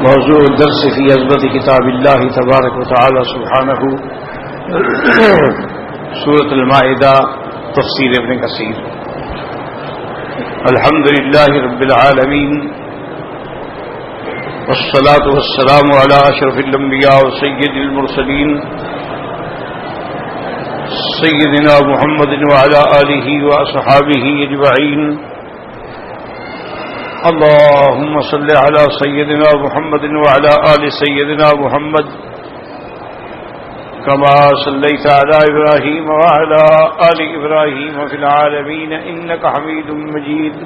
موضوع الدرس في عظمة كتاب الله تبارك وتعالى سبحانه سورة المائدة تفسير ابن كثير. الحمد لله رب العالمين والصلاة والسلام على أشرف الأنبياء وسيد المرسلين سيدنا محمد وعلى آله وأصحابه أجمعين. اللهم صل على سيدنا محمد وعلى آل سيدنا محمد كما صليت على إبراهيم وعلى آل إبراهيم في العالمين إنك حميد مجيد.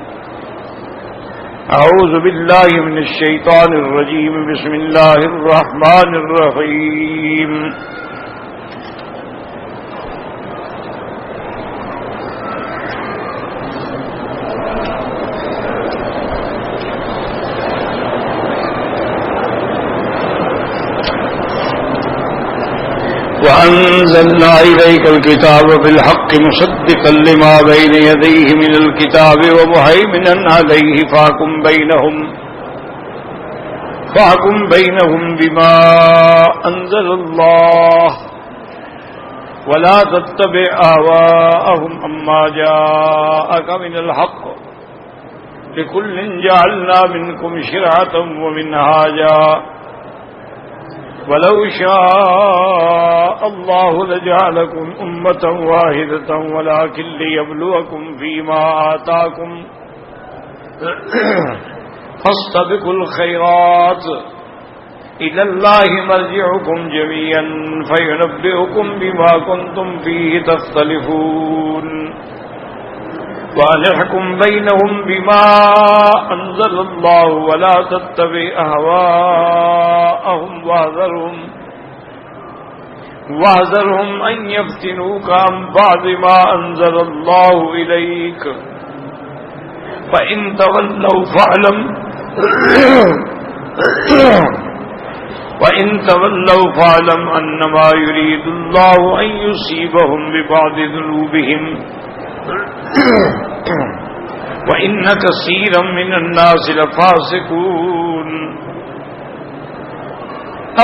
أعوذ بالله من الشيطان الرجيم. بسم الله الرحمن الرحيم. وأنزلنا إليك الكتاب بالحق مصدقا لما بين يديه من الكتاب ومهيمنا عليه فاحكم بينهم بما أنزل الله ولا تتبع أهواءهم عما جاءك من الحق لكل جعلنا منكم شرعة ومنهاجا ولو شاء الله لجعلكم أمة واحدة ولكن ليبلوكم فيما آتاكم فاستبقوا الخيرات إلى الله مرجعكم جميعا فينبئكم بما كنتم فيه تختلفون وأن يحكم بينهم بما أنزل الله ولا تتبع أهواءهم واحذرهم أن يفتنوك عن بعض ما أنزل الله إليك فإن تولوا فاعلم أنما يريد الله أن يصيبهم ببعض ذنوبهم وَإِنَّ كَثِيرًا مِنَ النَّاسِ لَفَاسِقُونَ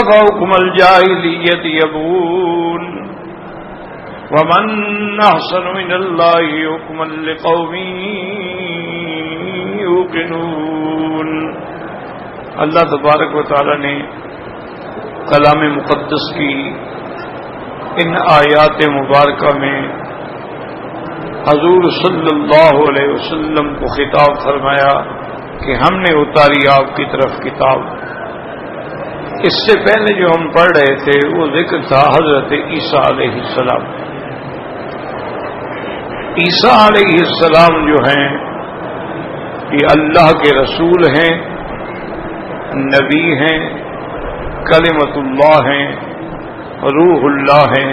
أَفَحُكْمَ الْجَاهِلِيَّةِ يَبْغُونَ وَمَنْ أَحْسَنُ مِنَ اللَّهِ حُكْمًا لِقَوْمٍ يُوقِنُونَ. اللہ تبارک و تعالی نے کلام مقدس کی ان آیات مبارکہ میں حضور صلی اللہ علیہ وسلم کو خطاب فرمایا کہ ہم نے اتاری آپ کی طرف کتاب. اس سے پہلے جو ہم پڑھ رہے تھے وہ ذکر تھا حضرت عیسیٰ علیہ السلام. عیسیٰ علیہ السلام جو ہیں یہ اللہ کے رسول ہیں، نبی ہیں، کلمۃ اللہ ہیں، روح اللہ ہیں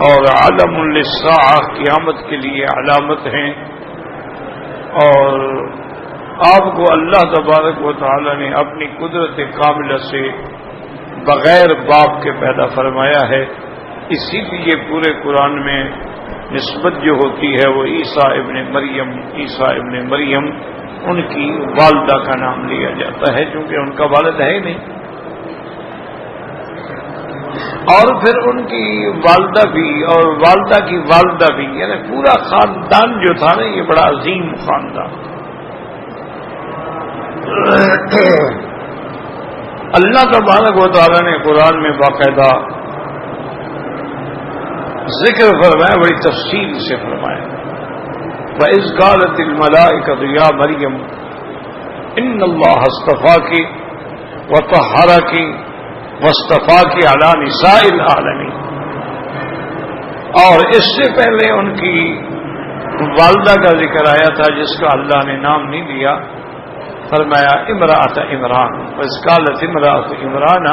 اور عالم للساعہ قیامت کے لیے علامت ہیں. اور آپ کو اللہ تبارک و تعالی نے اپنی قدرت کاملہ سے بغیر باپ کے پیدا فرمایا ہے. اسی لیے پورے قرآن میں نسبت جو ہوتی ہے وہ عیسیٰ ابن مریم ان کی والدہ کا نام لیا جاتا ہے چونکہ ان کا والد ہے ہی نہیں. اور پھر ان کی والدہ بھی اور والدہ کی والدہ بھی، یعنی پورا خاندان جو تھا نا یہ بڑا عظیم خاندان. اللہ تبارک و تعالی نے قرآن میں باقاعدہ ذکر فرمایا، بڑی تفصیل سے فرمایا. وَإِذْ قَالَتِ الْمَلَائِكَةُ يَا مَرْيَمُ إِنَّ اللَّهَ اصْطَفَاكِ وَطَهَّرَكِ وَاصْطَفَاكِ عَلَى نِسَاءِ الْعَالَمِينَ. اور اس سے پہلے ان کی والدہ کا ذکر آیا تھا جس کا اللہ نے نام نہیں لیا. فرمایا امرأۃ عمران. وَإِذْ قَالَتِ امرأۃ عمران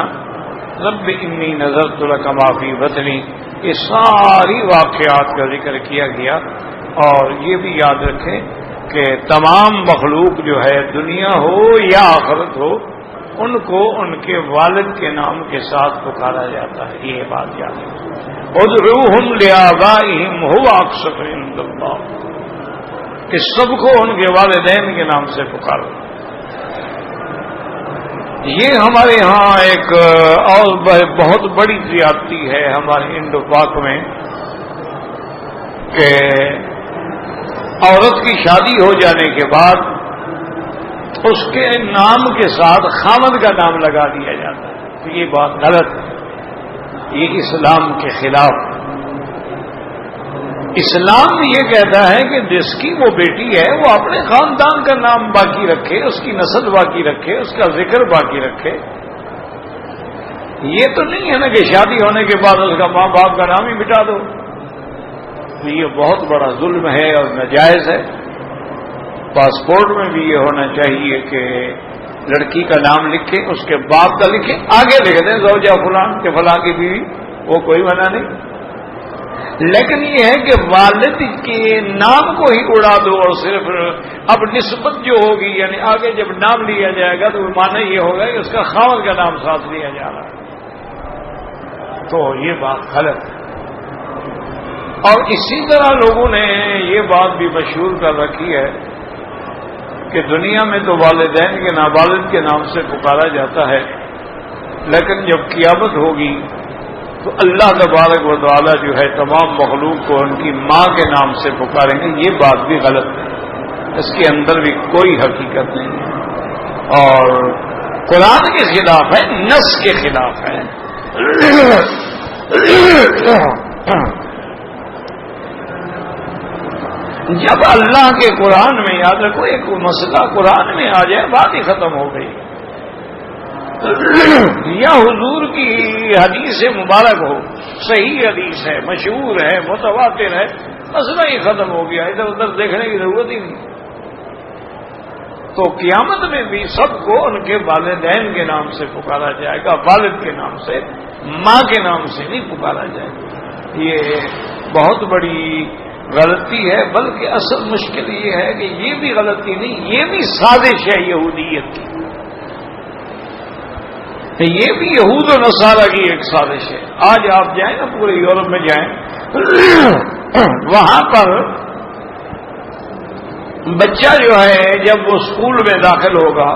رب انی نذرت لک ما فی بطنی. یہ ساری واقعات کا ذکر کیا گیا. اور یہ بھی یاد رکھیں کہ تمام مخلوق جو ہے دنیا ہو یا آخرت ہو ان کو ان کے والد کے نام کے ساتھ پکارا جاتا ہے. یہ بات یاد رکھیں. ادعوہم لآبائہم هو اقسط عند اللہ. کہ سب کو ان کے والدین کے نام سے پکارو. یہ ہمارے ہاں ایک اور بہت بڑی زیادتی ہے ہمارے انڈو پاک میں کہ عورت کی شادی ہو جانے کے بعد اس کے نام کے ساتھ خاوند کا نام لگا دیا جاتا ہے. تو یہ بات غلط ہے، یہ اسلام کے خلاف. اسلام یہ کہتا ہے کہ جس کی وہ بیٹی ہے وہ اپنے خاندان کا نام باقی رکھے، اس کی نسل باقی رکھے، اس کا ذکر باقی رکھے. یہ تو نہیں ہے نا کہ شادی ہونے کے بعد اس کا ماں باپ کا نام ہی مٹا دو. یہ بہت بڑا ظلم ہے اور ناجائز ہے. پاسپورٹ میں بھی یہ ہونا چاہیے کہ لڑکی کا نام لکھے، اس کے باپ کا لکھے، آگے لکھ دیں زوجہ فلان کے فلاں کی بیوی، وہ کوئی منع نہیں. لیکن یہ ہے کہ والد کے نام کو ہی اڑا دو اور صرف اب نسبت جو ہوگی یعنی آگے جب نام لیا جائے گا تو معنی یہ ہوگا کہ اس کا خاوند کا نام ساتھ لیا جا رہا ہے. تو یہ بات غلط ہے. اور اسی طرح لوگوں نے یہ بات بھی مشہور کر رکھی ہے کہ دنیا میں تو والدین کے نابالغ کے نام سے پکارا جاتا ہے، لیکن جب قیامت ہوگی تو اللہ تبارک و تعالی جو ہے تمام مخلوق کو ان کی ماں کے نام سے پکاریں گے. یہ بات بھی غلط ہے، اس کے اندر بھی کوئی حقیقت نہیں ہے اور قرآن کے خلاف ہے، نص کے خلاف ہے. جب اللہ کے قرآن میں یاد رکھو ایک مسئلہ قرآن میں آ جائے بات ہی ختم ہو گئی، یا حضور کی حدیث مبارک ہو، صحیح حدیث ہے، مشہور ہے، متواتر ہے، مسئلہ ہی ختم ہو گیا، ادھر ادھر دیکھنے کی ضرورت ہی نہیں. تو قیامت میں بھی سب کو ان کے والدین کے نام سے پکارا جائے گا، والد کے نام سے، ماں کے نام سے نہیں پکارا جائے گا. یہ بہت بڑی غلطی ہے، بلکہ اصل مشکل یہ ہے کہ یہ بھی غلطی نہیں، یہ بھی سازش ہے یہودیت کی. یہ بھی یہود و نصارہ کی ایک سازش ہے. آج آپ جائیں نا پورے یورپ میں جائیں، وہاں پر بچہ جو ہے جب وہ اسکول میں داخل ہوگا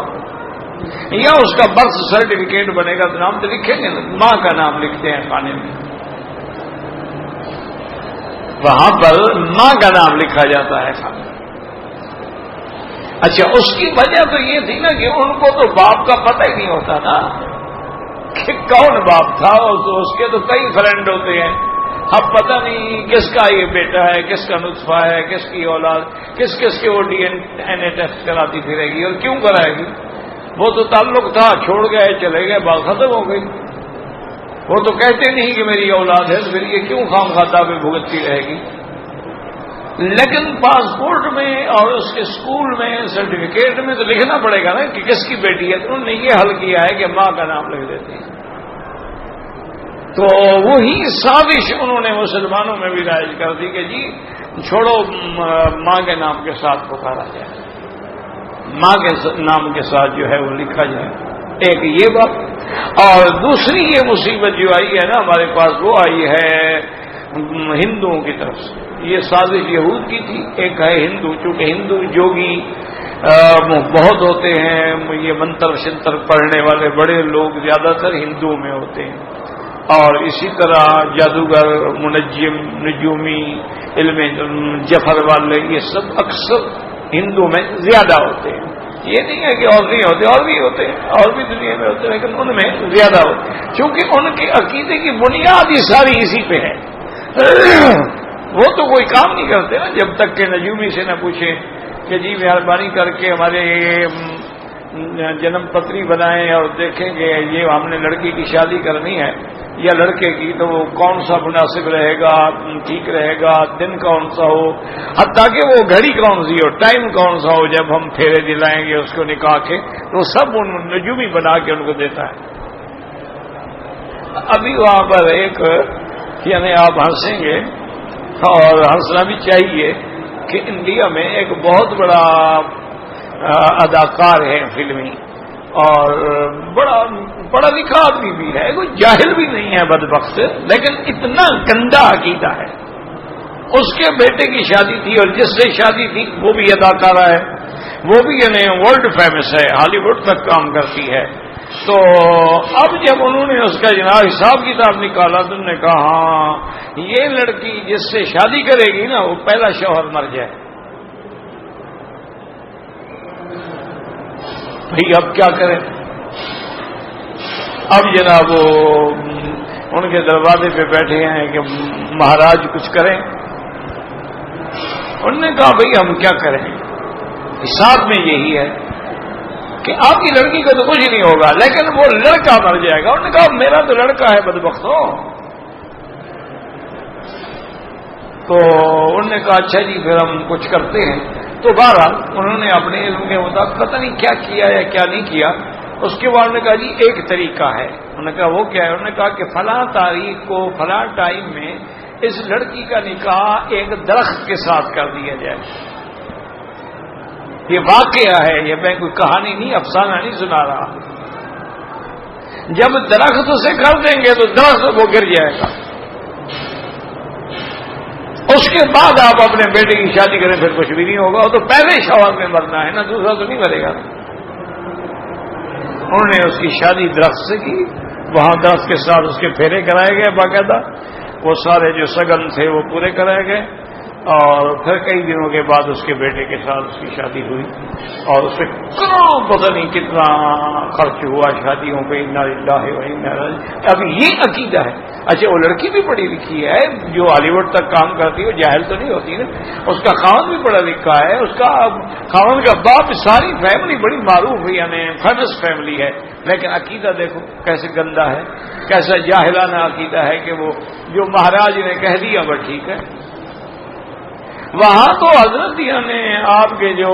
یا اس کا برتھ سرٹیفکیٹ بنے گا تو نام تو لکھیں گے نا، ماں کا نام لکھتے ہیں کھانے میں. وہاں پر ماں کا نام لکھا جاتا ہے کھانے میں. اچھا، اس کی وجہ تو یہ تھی نا کہ ان کو تو باپ کا پتہ ہی نہیں ہوتا نا کہ کون باپ تھا، اور اس کے تو کئی فرینڈ ہوتے ہیں. اب پتہ نہیں کس کا یہ بیٹا ہے، کس کا نطفہ ہے، کس کی اولاد، کس کس کے وہ ڈی این اے ٹیسٹ کراتی پھرے گی اور کیوں کرائے گی. وہ تو تعلق تھا، چھوڑ گئے، چلے گئے، بات ختم ہو گئی. وہ تو کہتے نہیں کہ میری اولاد ہے، تو پھر یہ کیوں خام خطا پہ بھگتتی رہے گی. لیکن پاسپورٹ میں اور اس کے اسکول میں سرٹیفکیٹ میں تو لکھنا پڑے گا نا کہ کس کی بیٹی ہے. تو انہوں نے یہ حل کیا ہے کہ ماں کا نام لکھ دیتے ہیں. تو وہی سازش انہوں نے مسلمانوں میں بھی رائج کر دی کہ جی چھوڑو، ماں کے نام کے ساتھ پکارا جائے، ماں کے نام کے ساتھ جو ہے وہ لکھا جائے. ایک یہ بات. اور دوسری یہ مصیبت جو آئی ہے نا ہمارے پاس، وہ آئی ہے ہندوؤں کی طرف سے. یہ سازش یہود کی تھی. ایک ہے ہندو، چونکہ ہندو جوگی بہت ہوتے ہیں، یہ منتر شنتر پڑھنے والے بڑے لوگ زیادہ تر ہندوؤں میں ہوتے ہیں. اور اسی طرح جادوگر، منجم، نجومی، علم جفر والے، یہ سب اکثر ہندو میں زیادہ ہوتے ہیں. یہ نہیں ہے کہ اور نہیں ہوتے، اور بھی ہوتے ہیں، اور بھی دنیا میں ہوتے ہیں، لیکن ان میں زیادہ ہوتے ہیں چونکہ ان کے عقیدے کی بنیاد ہی ساری اسی پہ ہے. وہ تو کوئی کام نہیں کرتے نا جب تک کہ نجومی سے نہ پوچھیں کہ جی مہربانی کر کے ہمارے جنم پتری بنائیں اور دیکھیں کہ یہ ہم نے لڑکی کی شادی کرنی ہے یا لڑکے کی، تو وہ کون سا مناسب رہے گا، ٹھیک رہے گا، دن کون سا ہو، حتیٰ کہ وہ گھڑی کون سی ہو، ٹائم کون سا ہو جب ہم پھیرے دلائیں گے اس کو نکاح کے، تو سب ان نجومی بنا کے ان کو دیتا ہے. ابھی وہاں پر ایک یعنی آپ ہنسیں گے اور ہنسنا بھی چاہیے کہ انڈیا میں ایک بہت بڑا اداکار ہے فلمی اور بڑا پڑھا لکھا آدمی بھی ہے، کوئی جاہل بھی نہیں ہے بدبخت، لیکن اتنا گندا عقیدہ ہے اس کے بیٹے کی شادی تھی اور جس سے شادی تھی وہ بھی اداکارہ ہے، وہ بھی یعنی ورلڈ فیمس ہے، ہالی ووڈ تک کام کرتی ہے۔ تو اب جب انہوں نے اس کا جناب حساب کتاب نکالا تو انہوں نے کہا ہاں یہ لڑکی جس سے شادی کرے گی نا وہ پہلا شوہر مر جائے۔ بھئی اب کیا کریں؟ اب جناب وہ ان کے دروازے پہ بیٹھے ہیں کہ مہاراج کچھ کریں۔ انہوں نے کہا بھئی ہم کیا کریں، حساب میں یہی ہے کہ آپ کی لڑکی کا تو کچھ نہیں ہوگا لیکن وہ لڑکا مر جائے گا۔ انہوں نے کہا میرا تو لڑکا ہے بدبختوں۔ تو انہوں نے کہا اچھا جی پھر ہم کچھ کرتے ہیں۔ تو بہرحال انہوں نے اپنے علم کے مطابق پتہ نہیں کیا کیا یا کیا نہیں کیا۔ اس کے بعد نے کہا جی ایک طریقہ ہے۔ انہوں نے کہا وہ کیا ہے؟ انہوں نے کہا کہ فلاں تاریخ کو فلاں ٹائم میں اس لڑکی کا نکاح ایک درخت کے ساتھ کر دیا جائے۔ یہ واقعہ ہے، یہ میں کوئی کہانی نہیں افسانہ نہیں سنا رہا۔ جب درخت سے کر دیں گے تو درخت وہ گر جائے گا، اس کے بعد آپ اپنے بیٹے کی شادی کریں پھر کچھ بھی نہیں ہوگا۔ وہ تو پہلے شوہر میں مرنا ہے نا، دوسرا تو نہیں مرے گا۔ انہوں نے اس کی شادی درخت سے کی، وہاں درخت کے ساتھ اس کے پھیرے کرائے گئے باقاعدہ، وہ سارے جو سگن تھے وہ پورے کرائے گئے، اور پھر کئی دنوں کے بعد اس کے بیٹے کے ساتھ اس کی شادی ہوئی، اور اس پہ کروڑوں پتہ نہیں کتنا خرچ ہوا شادیوں پہ۔ انا للہ و انا الیہ راجعون۔ اب یہ عقیدہ ہے۔ اچھا وہ لڑکی بھی پڑھی لکھی ہے جو ہالی ووڈ تک کام کرتی ہے، وہ جاہل تو نہیں ہوتی نا، اس کا خاوند بھی پڑھا لکھا ہے، اس کا خاوند کا باپ، ساری فیملی بڑی معروف ہے، یعنی فیمس فیملی ہے، لیکن عقیدہ دیکھو کیسے گندا ہے، کیسا جاہلانہ عقیدہ ہے کہ وہ جو مہاراج نے کہہ دیا وہ ٹھیک ہے۔ وہاں تو حضرت نے آپ کے جو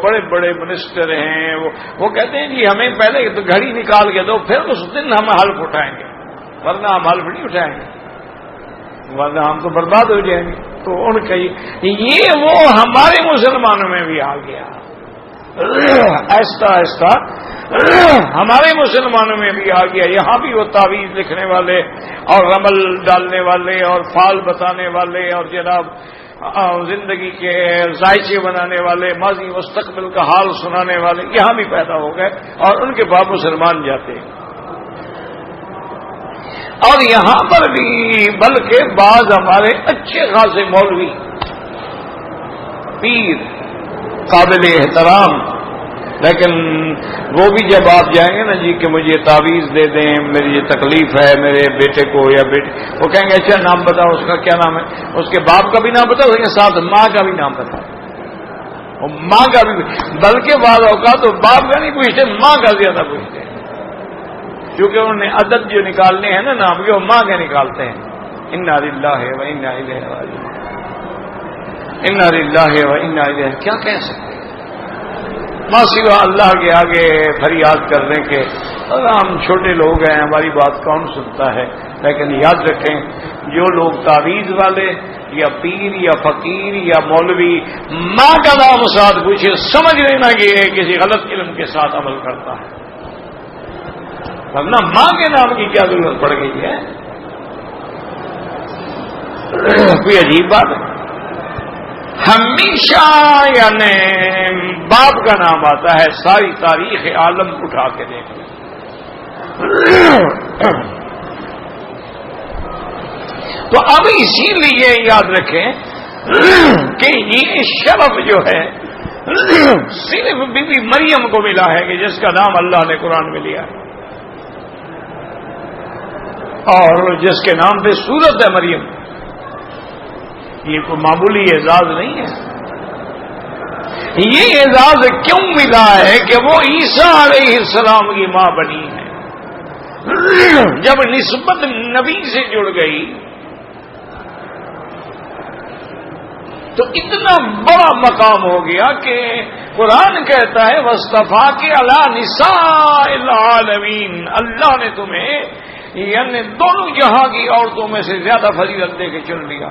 بڑے بڑے منسٹر ہیں وہ کہتے ہیں جی ہمیں پہلے تو گھڑی نکال کے دو پھر اس دن ہم حلف اٹھائیں گے، ورنہ ہم حلف نہیں اٹھائیں گے، ورنہ ہم تو برباد ہو جائیں گے۔ تو ان کا یہ وہ ہمارے مسلمانوں میں بھی آ گیا، آہستہ آہستہ ہمارے مسلمانوں میں بھی آ گیا۔ یہاں بھی وہ تعویذ لکھنے والے اور رمل ڈالنے والے اور فال بتانے والے اور جناب زندگی کے ذائچے بنانے والے، ماضی مستقبل کا حال سنانے والے یہاں بھی پیدا ہو گئے، اور ان کے بعد مسلمان جاتے ہیں۔ اور یہاں پر بھی بلکہ بعض ہمارے اچھے خاصے مولوی پیر قابل احترام، لیکن وہ بھی جب آپ جائیں گے نا جی کہ مجھے تعویذ دے دیں، میری یہ تکلیف ہے میرے بیٹے کو یا بیٹے، وہ کہیں گے اچھا نام بتاؤ اس کا کیا نام ہے، اس کے باپ کا بھی نام بتاؤ، اس کے ساتھ ماں کا بھی نام بتاؤ، اور ماں کا بھی، بلکہ بعض اوقات تو باپ کا نہیں پوچھتے ماں کا زیادہ پوچھتے ہیں، کیونکہ انہوں نے عدد جو نکالنے ہیں نا نام کے وہ ماں کے نکالتے ہیں۔ انا للہ و انا الیہ راجعون، انا للہ و انا الیہ، کیا کہہ سکتے ماں سوا اللہ کے آگے فریاد کرنے کے۔ ہم چھوٹے لوگ ہیں، ہماری بات کون سنتا ہے، لیکن یاد رکھیں جو لوگ تعویذ والے یا پیر یا فقیر یا مولوی ماں کا نام ساتھ پوچھے، سمجھ لینا کہ یہ کسی غلط علم کے ساتھ عمل کرتا ہے، ورنہ ماں کے نام کی کیا ضرورت پڑ گئی ہے؟ کوئی عجیب بات ہے۔ ہمیشہ یعنی باپ کا نام آتا ہے، ساری تاریخ عالم اٹھا کے دیکھ لیں۔ تو اب اسی لیے یاد رکھیں کہ یہ شرف جو ہے صرف بی بی مریم کو ملا ہے کہ جس کا نام اللہ نے قرآن میں لیا ہے، اور جس کے نام پہ سورت ہے مریم۔ یہ کوئی معمولی اعزاز نہیں ہے۔ یہ اعزاز کیوں ملا ہے کہ وہ عیسیٰ علیہ السلام کی ماں بنی ہے۔ جب نسبت نبی سے جڑ گئی تو اتنا بڑا مقام ہو گیا کہ قرآن کہتا ہے وَاصْطَفَاكِ عَلَىٰ نِسَاءِ الْعَالَمِينَ، اللہ نے تمہیں یعنی دونوں جہاں کی عورتوں میں سے زیادہ فضیلت دے کے چن لیا۔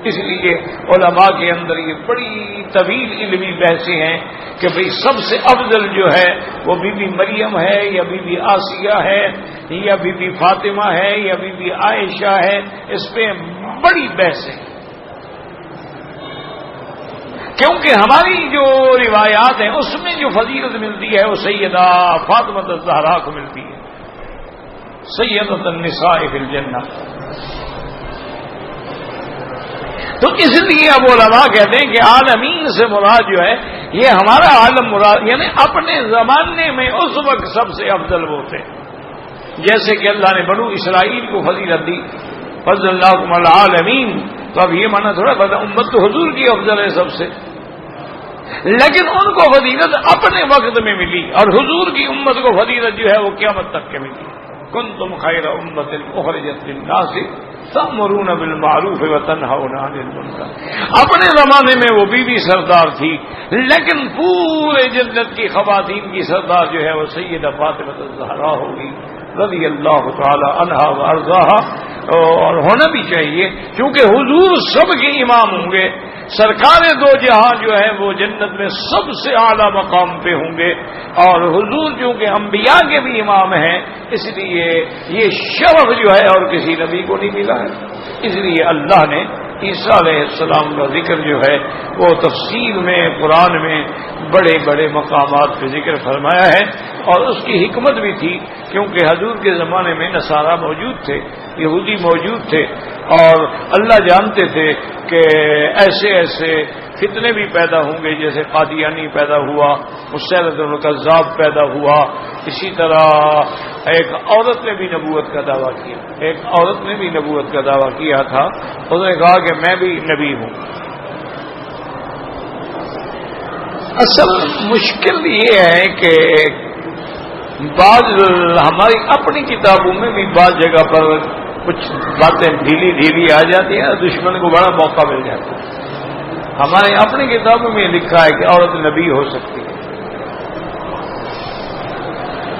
اس لیے علماء کے اندر یہ بڑی طویل علمی بحثیں ہیں کہ بھئی سب سے افضل جو ہے وہ بی بی مریم ہے یا بی بی آسیہ ہے یا بی بی فاطمہ ہے یا بی بی عائشہ ہے۔ اس پہ بڑی بحث ہے، کیونکہ ہماری جو روایات ہیں اس میں جو فضیلت ملتی ہے وہ سیدہ فاطمہ الزہرا کو ملتی ہے، سیدۃ النساء فی الجنہ۔ تو اس لیے اب علماء کہتے ہیں کہ عالمین سے مراد جو ہے یہ ہمارا عالم مراد، یعنی اپنے زمانے میں اس وقت سب سے افضل وہ تھے، جیسے کہ اللہ نے بنو اسرائیل کو فضیلت دی، فضل اللہ العالمین، تو اب یہ مانا تھوڑا بتا امت تو حضور کی افضل ہے سب سے، لیکن ان کو فضیلت اپنے وقت میں ملی، اور حضور کی امت کو فضیلت جو ہے وہ قیامت تک کے ملی۔ کنتم خیر امۃ اخرجت للناس تأمرون بالمعروف وتنہون عن المنکر۔ اپنے زمانے میں وہ بی بی سردار تھی، لیکن پورے جنت کی خواتین کی سردار جو ہے وہ سیدہ فاطمہ الزہرا ہوگی رضی اللہ تعالی عنہا وارضاہا، اور ہونا بھی چاہیے کیونکہ حضور سب کے امام ہوں گے، سرکار دو جہاں جو ہے وہ جنت میں سب سے اعلیٰ مقام پہ ہوں گے، اور حضور چونکہ انبیاء کے بھی امام ہیں اس لیے یہ شرف جو ہے اور کسی نبی کو نہیں ملا ہے۔ اس لیے اللہ نے عیسیٰ علیہ السلام کا ذکر جو ہے وہ تفصیل میں قرآن میں بڑے بڑے مقامات پہ ذکر فرمایا ہے، اور اس کی حکمت بھی تھی کیونکہ حضور کے زمانے میں نصارہ موجود تھے، یہودی موجود تھے، اور اللہ جانتے تھے کہ ایسے ایسے فتنے بھی پیدا ہوں گے، جیسے قادیانی پیدا ہوا، مسیلمۃ الکذاب پیدا ہوا، اسی طرح ایک عورت نے بھی نبوت کا دعویٰ کیا، ایک عورت نے بھی نبوت کا دعویٰ کیا تھا، اس نے کہا کہ میں بھی نبی ہوں۔ اصل مشکل یہ ہے کہ بعض ہماری اپنی کتابوں میں بھی بعض جگہ پر کچھ باتیں ڈھیلی ڈھیلی آ جاتی ہیں، دشمن کو بڑا موقع مل جاتا ہے۔ ہمارے اپنی کتابوں میں لکھا ہے کہ عورت نبی ہو سکتی ہے،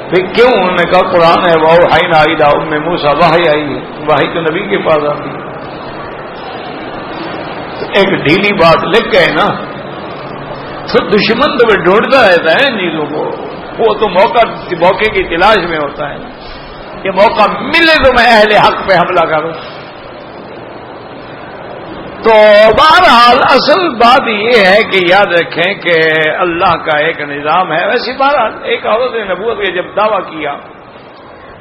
پھر کیوں؟ انہوں نے کہا قرآن ہے وَأَوْحَيْنَا إِلَىٰ أُمِّ مُوسَىٰ، وحی آئی ہے، وحی تو نبی کے پاس آتی ہے۔ ایک ڈھیلی بات لکھ گئے نا تو دشمن تو ڈھونڈتا رہتا ہے ان چیزوں کو، وہ تو موقع کی تلاش میں ہوتا ہے، یہ موقع ملے تو میں اہل حق پہ حملہ کروں۔ تو بہرحال اصل بات یہ ہے کہ یاد رکھیں کہ اللہ کا ایک نظام ہے۔ ویسے بہرحال ایک عورت نے نبوت کا جب دعویٰ کیا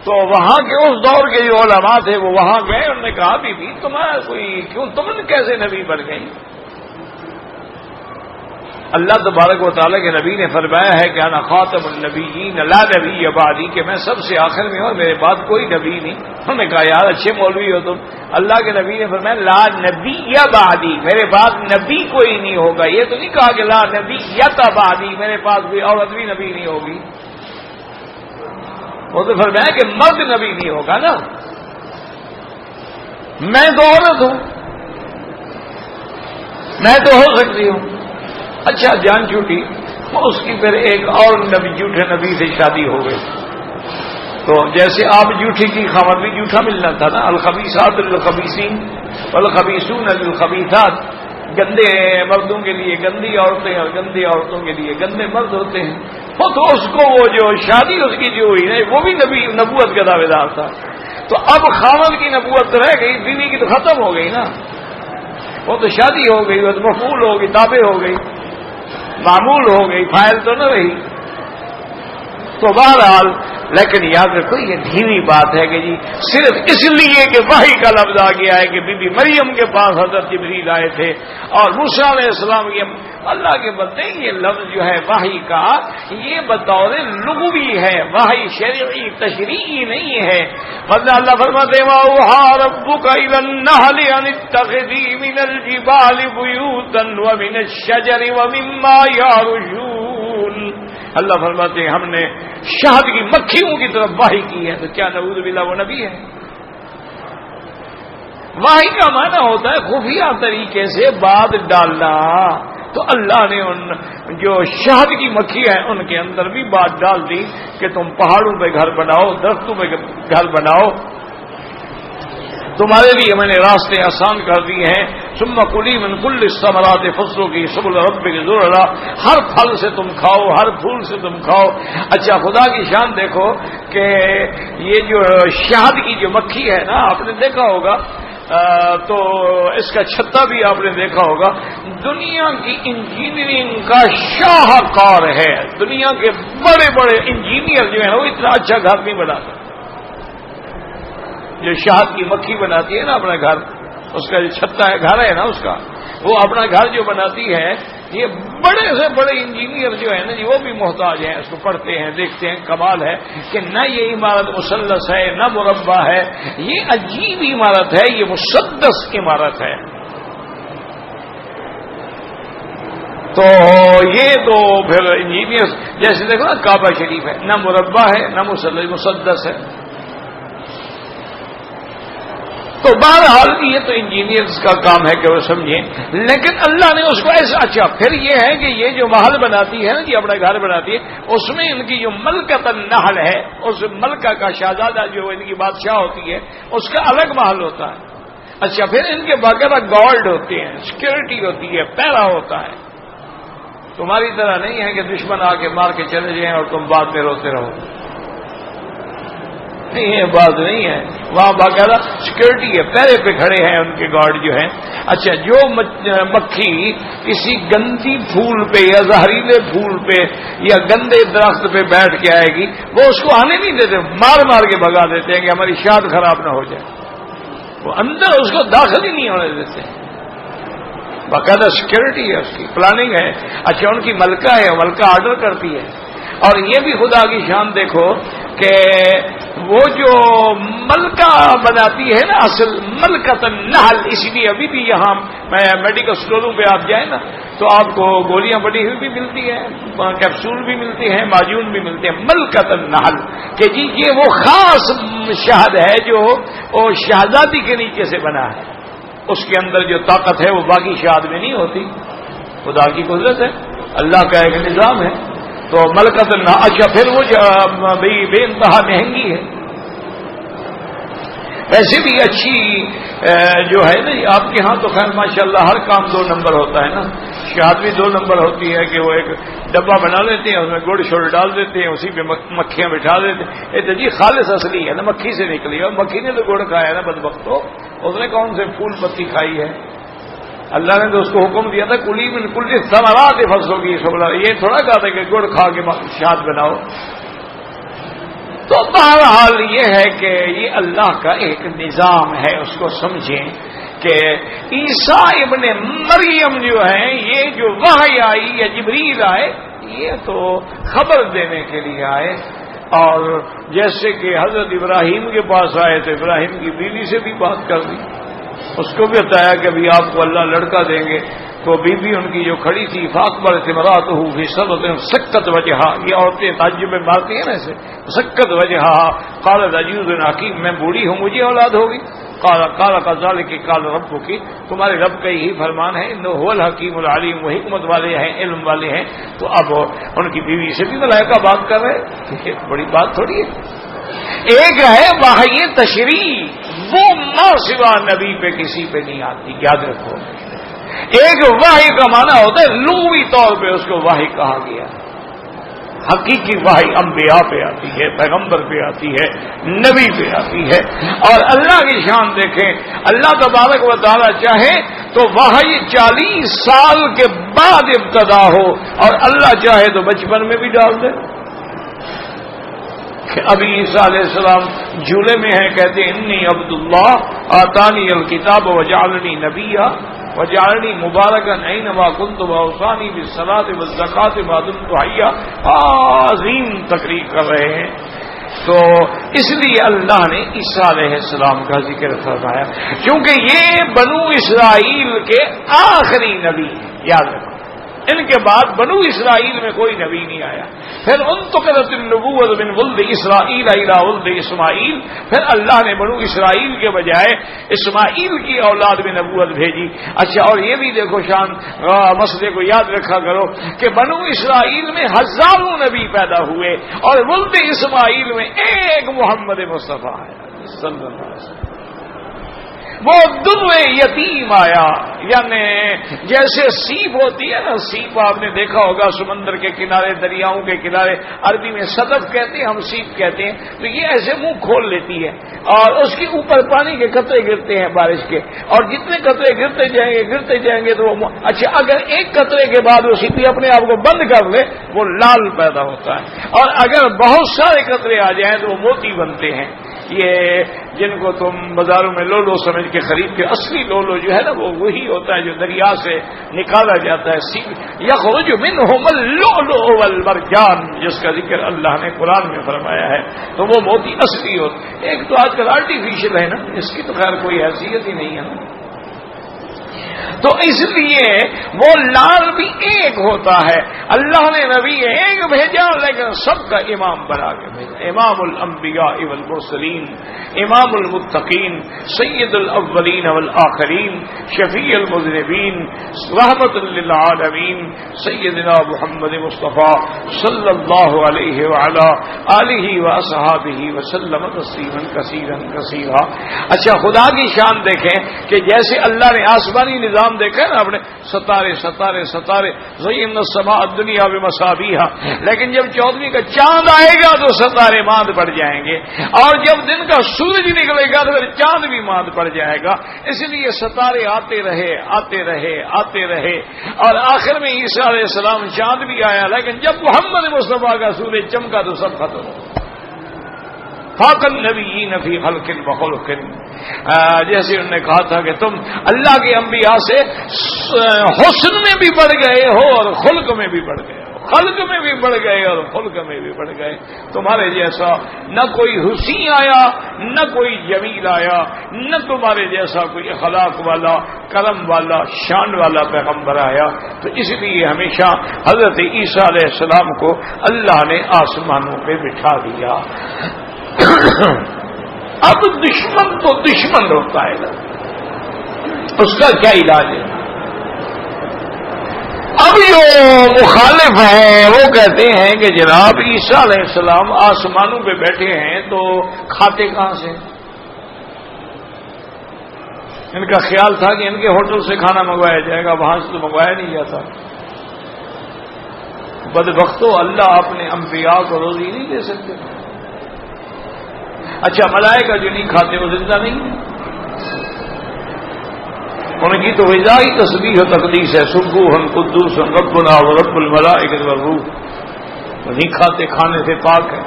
تو وہاں کے اس دور کے جو علماء تھے وہ وہاں گئے، انہوں نے کہا بی تمہارا کوئی کیوں، تم کیسے نبی بن گئی؟ اللہ تبارک و تعالیٰ کے نبی نے فرمایا ہے کہ انا خاتم النبیین لا نبی بعدی، کہ میں سب سے آخر میں ہوں اور میرے بعد کوئی نبی نہیں۔ انہوں نے کہا یار اچھے مولوی ہو تم، اللہ کے نبی نے فرمایا لا نبی بعدی، میرے بعد نبی کوئی نہیں ہوگا، یہ تو نہیں کہا کہ لا نبی بعدی، میرے پاس کوئی عورت بھی نبی نہیں ہوگی، وہ تو فرمایا کہ مرد نبی نہیں ہوگا نا، میں تو عورت ہوں، میں تو ہو سکتی ہوں۔ اچھا جان چھوٹی، اس کی پھر ایک اور نبی جھوٹے نبی سے شادی ہو گئی، تو جیسے آپ جھوٹی کی خامد بھی جھوٹا ملنا تھا نا، الخبیثات للخبیثین والخبیثون للخبیثات، گندے مردوں کے لیے گندی عورتیں اور گندے عورتوں کے لیے گندے مرد ہوتے ہیں، وہ تو اس کو وہ جو شادی اس کی جو ہوئی نا وہ بھی نبوت کا دعوے دار تھا، تو اب خامد کی نبوت تو رہ گئی، بیوی کی تو ختم ہو گئی نا، وہ تو شادی ہو گئی، وہ تو مفعول ہو گئی، تابع ہو گئی، معمول ہو گئی، فاعل تو نہ رہی۔ تو بہرحال لیکن یاد رکھو یہ دھیمی بات ہے کہ جی صرف اس لیے کہ وحی کا لفظ آ گیا ہے کہ بی بی مریم کے پاس حضرت جبریل آئے تھے اور موسیٰ علیہ السلام کی اللہ کے بندے، یہ لفظ جو ہے وحی کا یہ بطور لغوی ہے، وحی شرعی تشریعی نہیں ہے، ورنہ اللہ فرماتے ہیں وَأَوْحَىٰ رَبُّكَ إِلَى النَّحْلِ أَنِ اتَّخِذِي مِنَ الْجِبَالِ بُيُوتًا وَمِنَ الشَّجَرِ وَمِمَّا يَعْرُشُونَ، اللہ فرماتے ہیں ہم نے شہد کی مکھیوں کی طرف وحی کی ہے، تو کیا نعوذ باللہ وہ نبی ہے؟ وحی کا معنی ہوتا ہے خفیہ طریقے سے بات ڈالنا، تو اللہ نے ان جو شہد کی مکھی ہیں ان کے اندر بھی بات ڈال دی کہ تم پہاڑوں پہ گھر بناؤ، درختوں پہ گھر بناؤ، تمہارے لیے میں نے راستے آسان کر دیے ہیں، ثم کلی من کل الثمرات فصلوں کی سبل ربک ذللا، ہر پھل سے تم کھاؤ، ہر پھول سے تم کھاؤ۔ اچھا خدا کی شان دیکھو کہ یہ جو شہد کی جو مکھی ہے نا، آپ نے دیکھا ہوگا تو اس کا چھتا بھی آپ نے دیکھا ہوگا، دنیا کی انجینئرنگ کا شاہکار ہے. دنیا کے بڑے بڑے انجینئر جو ہیں وہ اتنا اچھا گھر نہیں بناتے. جو شہد کی مکھی بناتی ہے نا اپنا گھر، اس کا جو چھتا ہے گھر ہے نا اس کا، وہ اپنا گھر جو بناتی ہے، یہ بڑے سے بڑے انجینئر جو ہیں نا جی وہ بھی محتاج ہیں. اس کو پڑھتے ہیں، دیکھتے ہیں. کمال ہے کہ نہ یہ عمارت مثلث ہے نہ مربع ہے، یہ عجیب عمارت ہے، یہ مسدس عمارت ہے. تو یہ تو پھر انجینئر جیسے دیکھو نا کعبہ شریف ہے، نہ مربع ہے نہ مثلث، مسدس ہے. تو بہرحال یہ تو انجینئرز کا کام ہے کہ وہ سمجھیں. لیکن اللہ نے اس کو ایسا اچھا. پھر یہ ہے کہ یہ جو محل بناتی ہے نا جی، اپنا گھر بناتی ہے، اس میں ان کی جو ملکۃ النحل ہے، اس ملکہ کا شہزادہ جو ان کی بادشاہ ہوتی ہے، اس کا الگ محل ہوتا ہے. اچھا، پھر ان کے باقاعدہ گارڈ ہوتے ہیں، سیکورٹی ہوتی ہے، پہرا ہوتا ہے. تمہاری طرح نہیں ہے کہ دشمن آ کے مار کے چلے جائیں اور تم بعد میں روتے رہو. نہیں، یہ بات نہیں ہے. وہاں باقاعدہ سیکورٹی ہے، پہرے پہ کھڑے ہیں ان کے گارڈ جو ہیں. اچھا، جو مکھی کسی گندی پھول پہ یا زہریلے پھول پہ یا گندے درخت پہ بیٹھ کے آئے گی، وہ اس کو آنے نہیں دیتے، مار مار کے بھگا دیتے ہیں کہ ہماری شاد خراب نہ ہو جائے. وہ اندر اس کو داخل ہی نہیں ہونے دیتے. باقاعدہ سیکورٹی ہے، اس کی پلاننگ ہے. اچھا، ان کی ملکہ ہے، ملکہ آرڈر کرتی ہے. اور یہ بھی خدا کی شان دیکھو کہ وہ جو ملکہ بناتی ہے نا، اصل ملکۃ النحل. اس لیے ابھی بھی یہاں میڈیکل اسٹوروں پہ آپ جائیں نا تو آپ کو گولیاں بڑی ہوئی بھی ملتی ہیں، کیپسول بھی ملتی ہیں، معجون بھی ملتے ہیں. ملکۃ النحل کہ جی یہ وہ خاص شہد ہے جو وہ شہزادی کے نیچے سے بنا ہے. اس کے اندر جو طاقت ہے وہ باقی شہد میں نہیں ہوتی. خدا کی قدرت ہے، اللہ کا ایک نظام ہے. تو ملکۃ النحل. اچھا، پھر وہ بے انتہا مہنگی ہے. ویسے بھی اچھی جو ہے نا آپ کے ہاں تو خیر ماشاءاللہ ہر کام 2 نمبر ہوتا ہے نا. شہد بھی 2 نمبر ہوتی ہے کہ وہ ایک ڈبہ بنا لیتے ہیں، اس میں گڑ شوڑ ڈال دیتے ہیں، اسی پہ مکھیاں بٹھا دیتے ہیں. یہ تو جی خالص اصلی ہے نا، مکھی سے نکلی. اور مکھی نے تو گڑ کھایا نا بدبختو، اس نے کون سے پھول پتی کھائی ہے؟ اللہ نے تو اس کو حکم دیا تھا کلی من کل ثمرات فصلوں کی سبلا. یہ تھوڑا کہا تھا کہ گڑ کھا کے شاد بناؤ. تو بہرحال یہ ہے کہ یہ اللہ کا ایک نظام ہے، اس کو سمجھیں کہ عیسیٰ ابن مریم جو ہیں، یہ جو وحی آئی یا جبریل آئے، یہ تو خبر دینے کے لیے آئے. اور جیسے کہ حضرت ابراہیم کے پاس آئے تو ابراہیم کی بیوی سے بھی بات کر دی، اس کو بھی بتایا کہ ابھی آپ کو اللہ لڑکا دیں گے. تو بیوی ان کی جو کھڑی تھی فاقبل امرأتہ فی صدۃ سکت وجہا. یہ عورتیں تعجب میں مارتی ہیں نا ایسے، سکت وجہا قالت عجوز حکیم، میں بوڑھی ہوں مجھے اولاد ہوگی. قال کذالک قال ربک، تمہارے رب کا یہی فرمان ہے، انہ هو الحکیم العلیم، وہ حکمت والے ہیں، علم والے ہیں. تو اب ان کی بیوی سے بھی ملائکہ بات کر رہے ہیں، بڑی بات تھوڑی ہے. ایک ہے وحی تشریع، وہ ما سوا نبی پہ کسی پہ نہیں آتی، یاد رکھو. ایک وحی کا معنی ہوتا ہے لغوی طور پہ اس کو وحی کہا گیا. حقیقی وحی انبیاء پہ آتی ہے، پیغمبر پہ آتی ہے، نبی پہ آتی ہے. اور اللہ کی شان دیکھیں، اللہ تبارک و تعالی چاہے تو وحی 40 سال کے بعد ابتدا ہو، اور اللہ چاہے تو بچپن میں بھی ڈال دے. ابھی عیسیٰ علیہ السلام جھولے میں ہیں، کہتے ہیں انی عبداللہ آتانی الکتاب وجعلنی نبیا وجعلنی مبارکا اینما کنت واوصانی بالصلاۃ والزکاۃ ما دمت حیا. عظیم تقریر کر رہے ہیں. تو اس لیے اللہ نے عیسیٰ علیہ السلام کا ذکر فرمایا کیونکہ یہ بنو اسرائیل کے آخری نبی. یاد رکھو، ان کے بعد بنو اسرائیل میں کوئی نبی نہیں آیا. پھر انتقلت النبوۃ من ولد اسرائیل الی ولد اسماعیل، پھر اللہ نے بنو اسرائیل کے بجائے اسماعیل کی اولاد میں نبوت بھیجی. اچھا، اور یہ بھی دیکھو شان مسئلے کو یاد رکھا کرو کہ بنو اسرائیل میں ہزاروں نبی پیدا ہوئے اور ولد اسماعیل میں ایک محمد مصطفیٰ ہے صلی اللہ علیہ وسلم. وہ در یتیم آیا، یعنی جیسے سیپ ہوتی ہے نا، سیپ آپ نے دیکھا ہوگا سمندر کے کنارے، دریاؤں کے کنارے، عربی میں صدف کہتے ہیں، ہم سیپ کہتے ہیں، تو یہ ایسے منہ کھول لیتی ہے اور اس کے اوپر پانی کے قطرے گرتے ہیں بارش کے، اور جتنے قطرے گرتے جائیں گے تو وہ اچھا اگر ایک قطرے کے بعد وہ سیپی اپنے آپ کو بند کر لے وہ لال پیدا ہوتا ہے، اور اگر بہت سارے قطرے آ جائیں تو وہ موتی بنتے ہیں۔ یہ جن کو تم بازاروں میں لولو سمجھ کے خرید کے، اصلی لولو جو ہے نا وہ وہی ہوتا ہے جو دریا سے نکالا جاتا ہے۔ یخرج منہم اللؤلؤ والمرجان، جس کا ذکر اللہ نے قرآن میں فرمایا ہے، تو وہ موتی اصلی ہوتا۔ ایک تو آج کل آرٹیفیشل ہے نا، اس کی تو خیر کوئی حیثیت ہی نہیں ہے نا، تو اس لیے وہ لال بھی ایک ہوتا ہے۔ اللہ نے نبی ایک بھیجا لیکن سب کا امام بنا کے بھیجا، امام الانبیاء والمرسلین، امام المتقین، سید الاولین والآخرین، شفیع المذنبین، رحمت للعالمین، سیدنا محمد مصطفیٰ صلی اللہ علیہ وعلی آلہ واصحابہ وسلم تسلیما کثیرا کثیرا۔ اچھا خدا کی شان دیکھیں کہ جیسے اللہ نے آسمانی نظام دیکھا نا، اپنے ستارے ستارے ستارے، زینا السماء الدنیا بمصابیح، لیکن جب 14ویں کا چاند آئے گا تو ستارے ماند پڑ جائیں گے، اور جب دن کا سورج نکلے گا تو پھر چاند بھی ماند پڑ جائے گا۔ اس لیے ستارے آتے رہے آتے رہے آتے رہے، اور آخر میں عیسیٰ علیہ السلام چاند بھی آیا، لیکن جب محمد مصطفیٰ کا سورج چمکا تو سب ختم ہو۔ فاق النبیین فی خلق وخلق، جیسے انہوں نے کہا تھا کہ تم اللہ کے انبیاء سے حسن میں بھی بڑھ گئے ہو اور خلق میں بھی بڑھ گئے ہو، خلق میں بھی بڑھ گئے اور خلق میں بھی بڑھ گئے۔ تمہارے جیسا نہ کوئی حسین آیا نہ کوئی جمیل آیا، نہ تمہارے جیسا کوئی اخلاق والا، کرم والا، شان والا پیغمبر آیا۔ تو اس لیے ہمیشہ حضرت عیسیٰ علیہ السلام کو اللہ نے آسمانوں پہ بٹھا دیا۔ اب دشمن تو دشمن ہوتا ہے نا، اس کا کیا علاج ہے؟ اب جو مخالف ہیں وہ کہتے ہیں کہ جناب عیسیٰ علیہ السلام آسمانوں پہ بیٹھے ہیں تو کھاتے کہاں سے؟ ان کا خیال تھا کہ ان کے ہوٹل سے کھانا منگوایا جائے گا، وہاں سے تو منگوایا نہیں جاتا۔ بدبختو، اللہ اپنے انبیاء کو روزی نہیں دے سکتے۔ اچھا ملائکہ جو نہیں کھاتے وہ زندہ نہیں ہے، ان کی تو غذائی تسبیح و تقدیس ہے، سبوح قدوس ربنا ورب الملائکۃ والروح، وہ نہیں کھاتے، کھانے سے پاک ہے،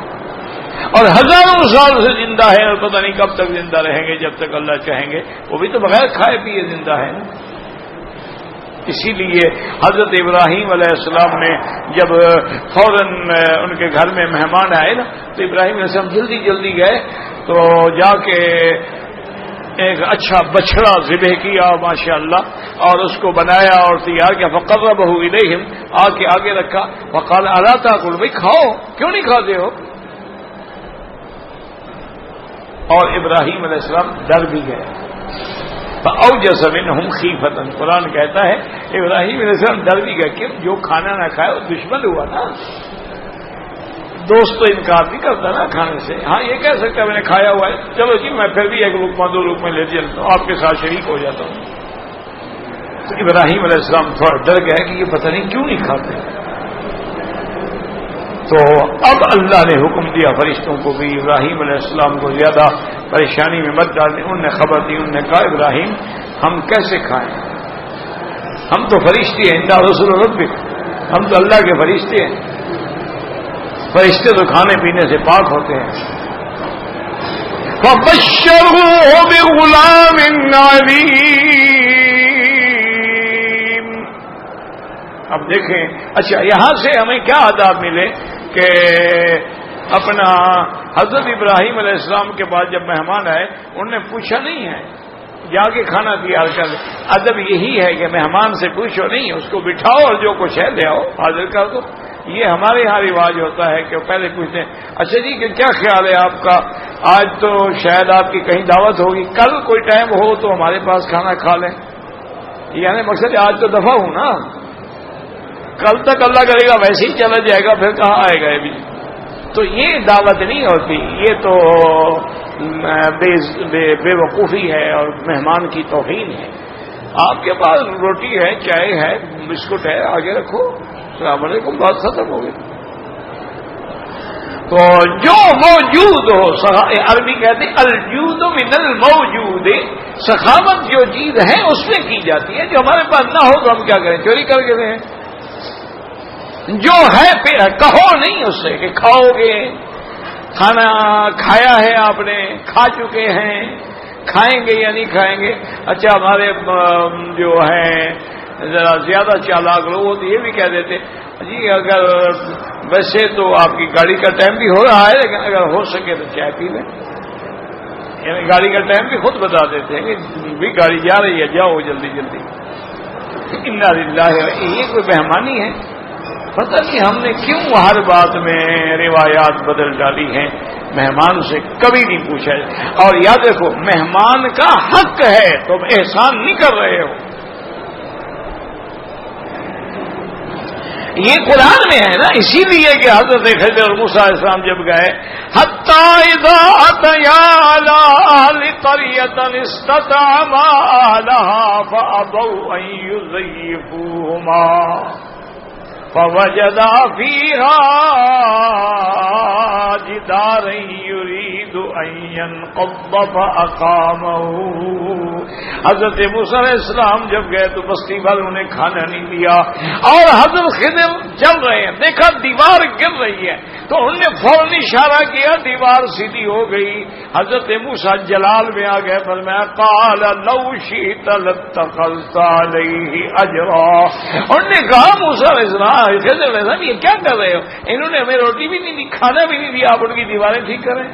اور ہزاروں سال سے زندہ ہے، اور پتہ نہیں کب تک زندہ رہیں گے، جب تک اللہ چاہیں گے۔ وہ بھی تو بغیر کھائے پیے زندہ ہے نا۔ اسی لیے حضرت ابراہیم علیہ السلام نے جب فوراً ان کے گھر میں مہمان آئے نا، تو ابراہیم علیہ السلام جلدی جلدی گئے تو جا کے ایک اچھا بچڑا ذبح کیا ماشاءاللہ، اور اس کو بنایا اور تیار کیا، فقربہ الیہم، آگے رکھا، وقال الا تاکل، بھائی کھاؤ، کیوں نہیں کھاتے ہو؟ اور ابراہیم علیہ السلام ڈر بھی گئے، فأوجس منہم خیفۃ، قرآن کہتا ہے ابراہیم علیہ السلام ڈر بھی گئے کہ جو کھانا نہ کھائے وہ دشمن ہوا نا، دوست تو انکار نہیں کرتا نا کھانے سے، ہاں یہ کہہ سکتا ہے میں نے کھایا ہوا ہے، چلو جی میں پھر بھی ایک لقمہ دو لقمے لے چلتا ہوں، آپ کے ساتھ شریک ہو جاتا ہوں۔ تو ابراہیم علیہ السلام تھوڑا ڈر گئے کہ یہ پتہ نہیں کیوں نہیں کھاتے۔ تو اب اللہ نے حکم دیا فرشتوں کو بھی ابراہیم علیہ السلام کو زیادہ پریشانی میں مت ڈالنے۔ انہوں نے خبر دی، انہوں نے کہا ابراہیم ہم کیسے کھائیں، ہم تو فرشتے ہیں، انا رسول ربک، ہم تو اللہ کے فرشتے ہیں، فرشتے تو کھانے پینے سے پاک ہوتے ہیں۔ فبشروا بغلام علیم۔ اب دیکھیں، اچھا یہاں سے ہمیں کیا آداب ملے کہ اپنا حضرت ابراہیم علیہ السلام کے بعد جب مہمان آئے انہوں نے پوچھا نہیں ہے جا کے کھانا تیار کر، ادب یہی ہے کہ مہمان سے پوچھو نہیں، اس کو بٹھاؤ اور جو کچھ ہے لے آؤ حاضر کر دو۔ یہ ہمارے یہاں رواج ہوتا ہے کہ پہلے پوچھتے ہیں اچھا جی کہ کیا خیال ہے آپ کا، آج تو شاید آپ کی کہیں دعوت ہوگی، کل کوئی ٹائم ہو تو ہمارے پاس کھانا کھا لیں، یعنی مقصد آج تو دفعہ ہوں نا، کل تک اللہ کرے گا ویسے ہی چلا جائے گا، پھر کہاں آئے گا یہ بھی۔ تو یہ دعوت نہیں ہوتی، یہ تو بے وقوفی ہے اور مہمان کی توہین ہے۔ آپ کے پاس روٹی ہے، چائے ہے، بسکٹ ہے، آگے رکھو، السلام علیکم، بات ختم ہو گئی۔ تو جو موجود ہو، عربی کہتے ہیں الجود من الموجود، سخاوت جو چیز ہے اس میں کی جاتی ہے، جو ہمارے پاس نہ ہو تو ہم کیا کریں، چوری کر کے دیں۔ جو ہے پھر کہو نہیں اس سے کہ کھاؤ گے، کھانا کھایا ہے آپ نے، کھا چکے ہیں، کھائیں گے یا نہیں کھائیں گے۔ اچھا ہمارے جو ہیں ذرا زیادہ چالاک لوگ تو یہ بھی کہہ دیتے جی اگر ویسے تو آپ کی گاڑی کا ٹائم بھی ہو رہا ہے لیکن اگر ہو سکے تو چائے پی لیں، یعنی گاڑی کا ٹائم بھی خود بتا دیتے ہیں کہ بھی گاڑی جا رہی ہے، جاؤ جلدی جلدی۔ انا للہ، یہ کوئی مہمانی ہے؟ پتہ نہیں ہم نے کیوں ہر بات میں روایات بدل ڈالی ہیں۔ مہمان سے کبھی نہیں پوچھا جائے، اور یاد رکھو مہمان کا حق ہے، تم احسان نہیں کر رہے ہو۔ یہ قرآن میں ہے نا، اسی لیے کہ حضرت خضر اور موسیٰ علیہ السلام جب گئے حتی اذا اتیا علی اہل قریۃ استطعما اہلہا فابوا ان یضیفوہما فوجدا فیہا جدارا یرید ان ینقض فاقامہ۔ حضرت موسیٰ علیہ السلام جب گئے تو بستی والوں نے کھانا نہیں دیا، اور حضرت خضر چل رہے ہیں، دیکھا دیوار گر رہی ہے تو انہوں نے فوراً اشارہ کیا، دیوار سیدھی ہو گئی۔ حضرت موسیٰ جلال میں آ گئے، فرمایا قال لو شئت لاتخذت علیہ اجرا۔ انہوں نے کہا موسیٰ علیہ السلام، خضر علیہ السلام یہ کیا کر رہے ہو، انہوں نے ہمیں روٹی بھی نہیں دی، کھانا بھی نہیں دیا، آپ ان کی دیواریں ٹھیک کریں۔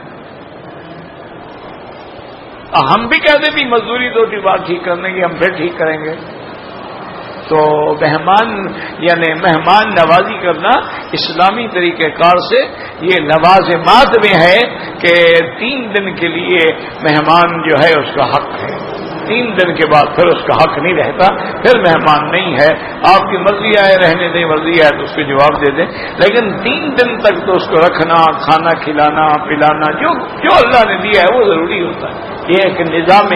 ہم بھی کہتے بھی مزدوری دو دیوار ٹھیک کرنے کی، ہم پھر ٹھیک کریں گے۔ تو مہمان یعنی مہمان نوازی کرنا اسلامی طریقہ کار سے یہ لوازمات میں ہے کہ 3 دن کے لیے مہمان جو ہے اس کا حق ہے، 3 دن کے بعد پھر اس کا حق نہیں رہتا، پھر مہمان نہیں ہے۔ آپ کی مرضی آئے رہنے دیں، مرضی آئے تو اس کو جواب دے دیں، لیکن 3 دن تک تو اس کو رکھنا، کھانا کھلانا پلانا جو اللہ نے دیا ہے وہ ضروری ہوتا ہے۔ یہ ایک نظام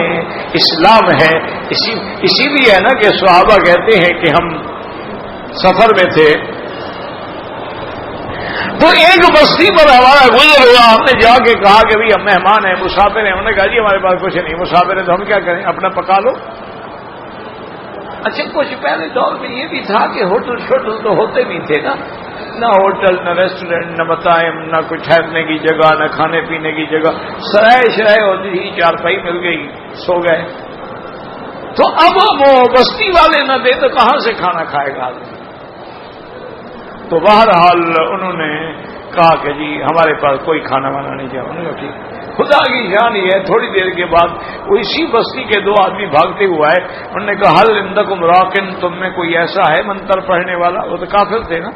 اسلام ہے۔ اسی لیے ہے نا کہ صحابہ کہتے ہیں کہ ہم سفر میں تھے تو ایک بستی پر ہمارا گزر ہوا، ہم نے جا کے کہا کہ بھائی ہم مہمان ہیں، مسافر ہیں۔ انہوں نے کہا جی ہمارے پاس کچھ نہیں، مسافر ہیں تو ہم کیا کریں، اپنا پکا لو۔ اچھا کچھ پہلے دور میں یہ بھی تھا کہ ہوٹل شوٹل تو ہوتے نہیں تھے نا، نہ ہوٹل، نہ ریسٹورینٹ، نہ مطاعم، نہ کوئی ٹھہرنے کی جگہ، نہ کھانے پینے کی جگہ، سرائے شرائے ہوتی تھی، چارپائی مل گئی، سو گئے۔ تو اب وہ بستی والے نہ دے تو کہاں سے کھانا کھائے گا آدمی؟ تو بہرحال انہوں نے کہا کہ جی ہمارے پاس کوئی کھانا وانا نہیں جائے۔ انہوں نے کہا ٹھیک۔ خدا کی شان یہ ہے، تھوڑی دیر کے بعد وہ اسی بستی کے 2 آدمی بھاگتے ہوئے آئے۔ انہوں نے کہا حل عندکم راکن، تم میں کوئی ایسا ہے منتر پڑھنے والا؟ وہ تو کافر تھے نا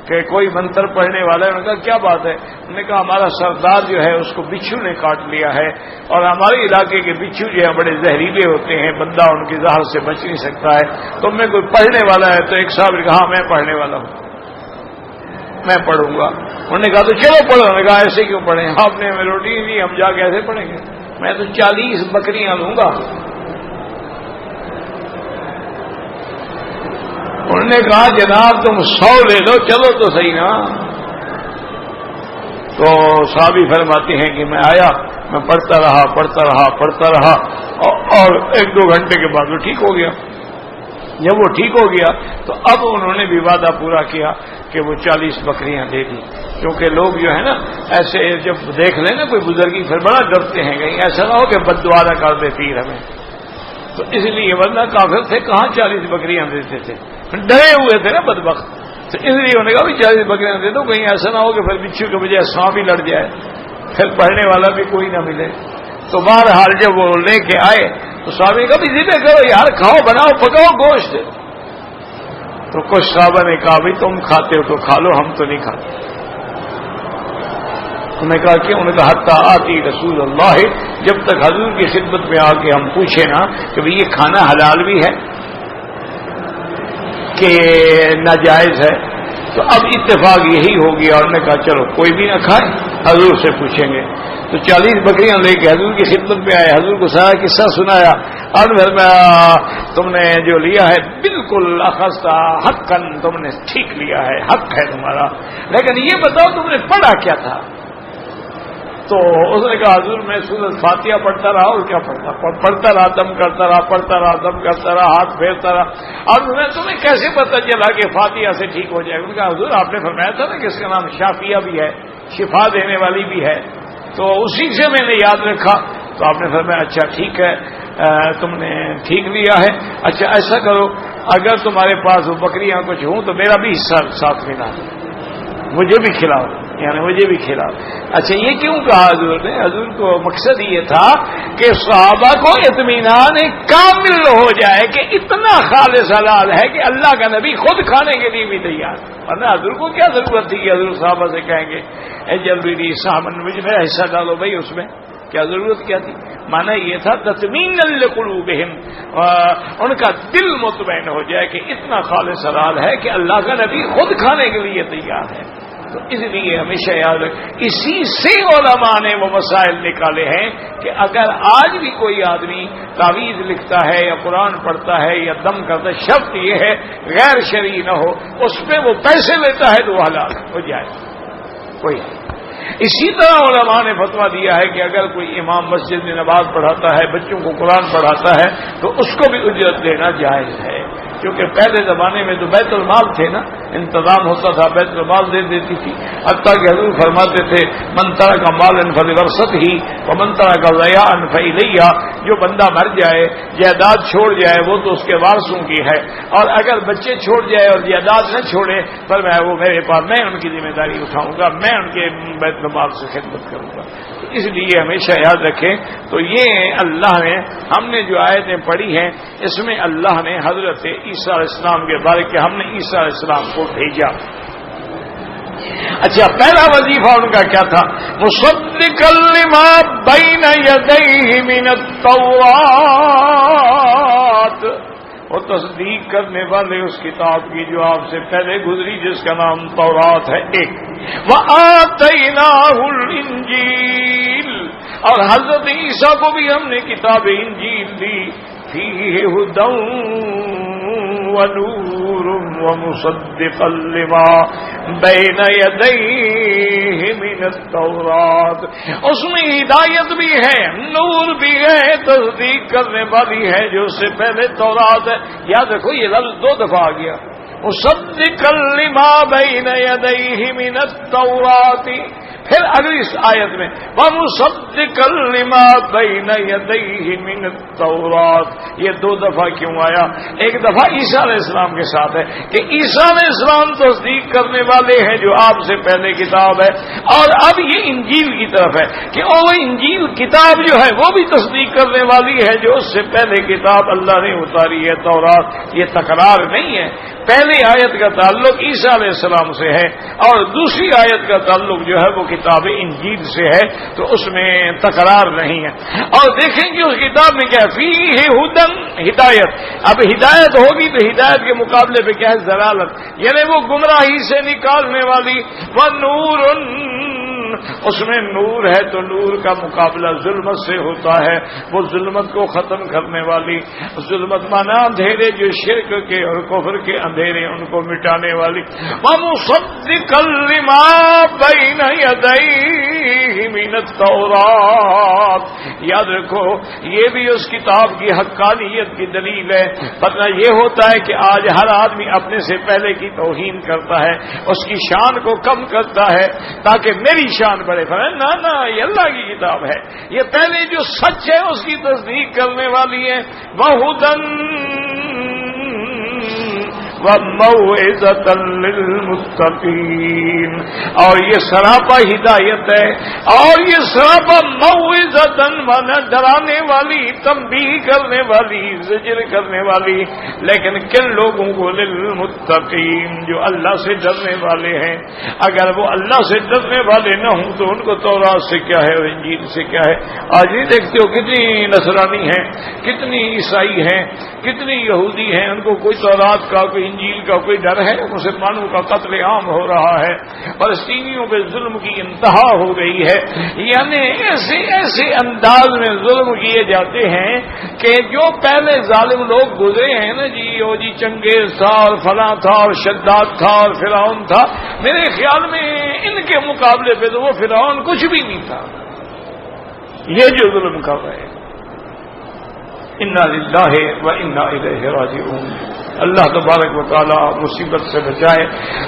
کہ کوئی منتر پڑھنے والا ہے۔ انہوں نے کہا کیا بات ہے؟ انہوں نے کہا ہمارا سردار جو ہے اس کو بچھو نے کاٹ لیا ہے، اور ہمارے علاقے کے بچھو جو ہے بڑے زہریلے ہوتے ہیں، بندہ ان کی زہر سے بچ نہیں سکتا ہے، تم میں کوئی پڑھنے والا ہے؟ تو ایک صاحب نے کہا میں پڑھنے والا ہوں، میں پڑھوں گا۔ انہوں نے کہا تو چلو پڑھو۔ انہوں نے کہا ایسے کیوں پڑھیں، آپ نے ہمیں روٹی نہیں دی، ہم جا کے ایسے پڑھیں گے؟ میں تو 40 بکریاں لوں گا۔ انہوں نے کہا جناب تم 100 لے لو، چلو تو صحیح نا۔ تو صحابی فرماتے ہیں کہ میں آیا، میں پڑھتا رہا اور 1-2 گھنٹے کے بعد وہ ٹھیک ہو گیا۔ جب وہ ٹھیک ہو گیا تو اب انہوں نے بھی وعدہ پورا کیا کہ وہ 40 بکریاں دے دی، کیونکہ لوگ جو ہے نا ایسے جب دیکھ لیں نا کوئی بزرگی پھر بڑا ڈرتے ہیں، کہیں ایسا نہ ہو کہ بد دعا نہ کر دے پیر ہمیں۔ تو اس لیے ورنہ کافر تھے کہاں 40 بکریاں دیتے تھے، ڈرے ہوئے تھے نا بدبخت۔ تو اس لیے انہوں نے کہا 40 بکریاں دے دو، کہیں ایسا نہ ہو کہ پھر بچھو کے بجائے سانپ ہی لڑ جائے، پھر پڑھنے والا بھی کوئی نہ ملے۔ تو بہرحال جب وہ لے کے آئے تو صحابہ کا بھی ذبح کرو یار، کھاؤ، بناؤ، پکاؤ گوشت۔ تو کچھ صحابہ نے کہا بھائی تم کھاتے ہو تو کھا لو، ہم تو نہیں کھاتے۔ انہوں نے کہا کہ انہوں نے کہا حتی آتی رسول اللہ، جب تک حضور کی خدمت میں آ کے ہم پوچھیں نا کہ بھئی یہ کھانا حلال بھی ہے کہ ناجائز ہے، تو اب اتفاق یہی ہو گیا، اور نے کہا چلو کوئی بھی نہ کھائے، حضور سے پوچھیں گے۔ تو 40 بکریاں لے کے حضور کی خدمت میں آئے، حضور کو سارا قصہ سنایا، اور پھر میں تم نے جو لیا ہے بالکل اخذتا حقاً، تم نے ٹھیک لیا ہے، حق ہے تمہارا، لیکن یہ بتاؤ تم نے پڑھا کیا تھا؟ تو اس نے کہا حضور میں سورۃ فاتحہ پڑھتا رہا، اور کیا پڑھتا رہا، دم کرتا رہا، پڑھتا رہا، دم کرتا رہا، ہاتھ پھیرتا رہا۔ اور تمہیں کیسے پتہ چلا کہ فاتحہ سے ٹھیک ہو جائے گا؟ کہا حضور آپ نے فرمایا تھا نا کہ اس کا نام شافیہ بھی ہے، شفا دینے والی بھی ہے، تو اسی سے میں نے یاد رکھا۔ تو آپ نے فرمایا اچھا ٹھیک ہے، تم نے ٹھیک لیا ہے، اچھا ایسا کرو اگر تمہارے پاس وہ بکریاں کچھ ہوں تو میرا بھی حصہ ساتھ ملا، مجھے بھی کھلاؤ، یعنی مجھے بھی کھلاؤ۔ اچھا یہ کیوں کہا حضور نے؟ حضور کو مقصد یہ تھا کہ صحابہ کو اطمینان کامل ہو جائے کہ اتنا خالص حلال ہے کہ اللہ کا نبی خود کھانے کے لیے بھی تیار، ورنہ حضور کو کیا ضرورت تھی کہ حضور صحابہ سے کہیں گے اے جلدی سامن مجھ میں حصہ ڈالو بھائی، اس میں کیا ضرورت کیا تھی؟ معنی یہ تھا تطمین لقلوبہم، ان کا دل مطمئن ہو جائے کہ اتنا خالص حلال ہے کہ اللہ کا نبی خود کھانے کے لیے تیار ہے۔ تو اس لیے ہمیشہ یاد رکھ، اسی سے علماء نے وہ مسائل نکالے ہیں کہ اگر آج بھی کوئی آدمی تعویذ لکھتا ہے یا قرآن پڑھتا ہے یا دم کرتا ہے، شرط یہ ہے غیر شرعی نہ ہو، اس پہ وہ پیسے لیتا ہے تو وہ حلال ہو جائے کوئی۔ اسی طرح علماء نے فتویٰ دیا ہے کہ اگر کوئی امام مسجد میں نماز پڑھاتا ہے، بچوں کو قرآن پڑھاتا ہے، تو اس کو بھی اجرت دینا جائز ہے، کیونکہ پہلے زمانے میں تو بیت المال تھے نا، انتظام ہوتا تھا، بیت المال دے دیتی تھی، حتیٰ کہ حضور فرماتے تھے من ترک مالا فلورثته ومن ترک ضیاعا فالیہ، جو بندہ مر جائے جائیداد چھوڑ جائے وہ تو اس کے وارثوں کی ہے، اور اگر بچے چھوڑ جائے اور جائیداد نہ چھوڑے پر وہ میرے پاس، میں ان کی ذمہ داری اٹھاؤں گا، میں ان کے بیت المال سے خدمت کروں گا۔ اس لیے ہمیشہ یاد رکھیں، تو یہ اللہ نے، ہم نے جو آیتیں پڑھی ہیں اس میں اللہ نے حضرت عیسیٰ علیہ السلام کے بارے کہ ہم نے عیسیٰ علیہ السلام کو بھیجا۔ اچھا پہلا وظیفہ ان کا کیا تھا؟ مصدقا لما بین یدیہ من التوراۃ، وہ تصدیق کرنے والے اس کتاب کی جو آپ سے پہلے گزری جس کا نام تورات ہے ایک، وآتیناہ الانجیل، اور حضرت عیسیٰ کو بھی ہم نے کتاب انجیل دی، فیہ ھدی ونور ومصدقا لما بین یدیہ من التوراۃ، اس میں ہدایت بھی ہے، نور بھی ہے، تصدیق کرنے والی ہے جو اس سے پہلے تورات ہے۔ یاد رکھو یہ لفظ 2 دفعہ آ گیا، مصدقا لما بین یدیہ من التوراۃ، پھر اگلی آیت میں وَمُصَدِّقًا لِمَا بَيْنَ يَدَيْهِ مِنَ التَّوْرَاۃ، یہ 2 دفعہ کیوں آیا؟ ایک دفعہ عیسیٰ علیہ السلام کے ساتھ ہے کہ عیسیٰ علیہ السلام تصدیق کرنے والے ہیں جو آپ سے پہلے کتاب ہے، اور اب یہ انجیل کی طرف ہے کہ وہ انجیل کتاب جو ہے وہ بھی تصدیق کرنے والی ہے جو اس سے پہلے کتاب اللہ نے اتاری ہے تورات۔ یہ تکرار نہیں ہے، پہلی آیت کا تعلق عیسیٰ علیہ السلام سے ہے اور دوسری آیت کا تعلق جو ہے وہ کتاب انجیل سے ہے، تو اس میں تکرار نہیں ہے۔ اور دیکھیں کہ اس کتاب میں کیا فیہ ھدی، ہدایت، اب ہدایت ہوگی تو ہدایت کے مقابلے پہ کیا ہے؟ ضلالت، یعنی وہ گمراہی سے نکالنے والی، ونور، اس میں نور ہے تو نور کا مقابلہ ظلمت سے ہوتا ہے، وہ ظلمت کو ختم کرنے والی، ظلمت مانا اندھیرے جو شرک کے اور کفر کے اندھیرے ان کو مٹانے والی، وَمُصَدِّقًا لِمَا بَيْنَ يَدَيْهِ مِنَ التَّوْرَاۃ۔ یاد رکھو یہ بھی اس کتاب کی حقانیت کی دلیل ہے، ورنہ یہ ہوتا ہے کہ آج ہر آدمی اپنے سے پہلے کی توہین کرتا ہے، اس کی شان کو کم کرتا ہے تاکہ میری شان بڑھے، نہ نہ، یہ اللہ کی کتاب ہے، یہ پہلے جو سچ ہے اس کی تصدیق کرنے والی ہے، وَھُدًى وَمَوْعِظَةً لِّلْمُتَّقِينَ، اور یہ سراپا ہدایت ہے، اور یہ سراپا موعظۃ مانا ڈرانے والی، تنبیہ کرنے والی، زجر کرنے والی، لیکن کن لوگوں کو؟ للمتقین، جو اللہ سے ڈرنے والے ہیں۔ اگر وہ اللہ سے ڈرنے والے نہ ہوں تو ان کو تورات سے کیا ہے اور انجیل سے کیا ہے؟ آج نہیں دیکھتے ہو کتنی نصرانی ہیں، کتنی عیسائی ہیں، کتنی یہودی ہیں، ان کو کوئی تورات کا کوئی انجیل کا کوئی ڈر ہے؟ مسلمانوں کا قتل عام ہو رہا ہے، فلسطینیوں پہ ظلم کی انتہا ہو گئی ہے، یعنی ایسے انداز میں ظلم کیے جاتے ہیں کہ جو پہلے ظالم لوگ گزرے ہیں نا جی، وہ جی چنگیز تھا اور فلاں تھا اور شداد تھا اور فرعون تھا، میرے خیال میں ان کے مقابلے پہ تو وہ فرعون کچھ بھی نہیں تھا، یہ جو ظلم کر رہے ہیں۔ انا للہ و انا الیہ راجعون، اللہ تبارک و تعالی مصیبت سے بچائے۔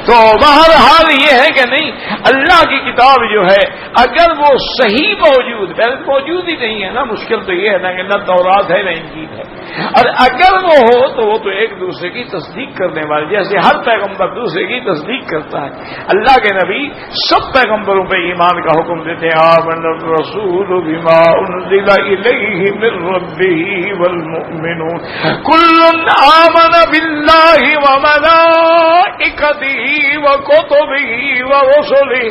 تو بہرحال یہ ہے کہ نہیں، اللہ کی کتاب جو ہے اگر وہ صحیح موجود، پہلے موجود ہی نہیں ہے نا، مشکل تو یہ ہے نا کہ نہ تورات ہے نہ انجیل ہے، اور اگر وہ ہو تو وہ تو ایک دوسرے کی تصدیق کرنے والے، جیسے ہر پیغمبر دوسرے کی تصدیق کرتا ہے۔ اللہ کے نبی سب پیغمبروں پہ ایمان کا حکم دیتے ہیں، آمن الرسول بما انزل الیہ من ربہ والمؤمنون کل آمن باللہ وملائکتہ وکتبہ ورسلہ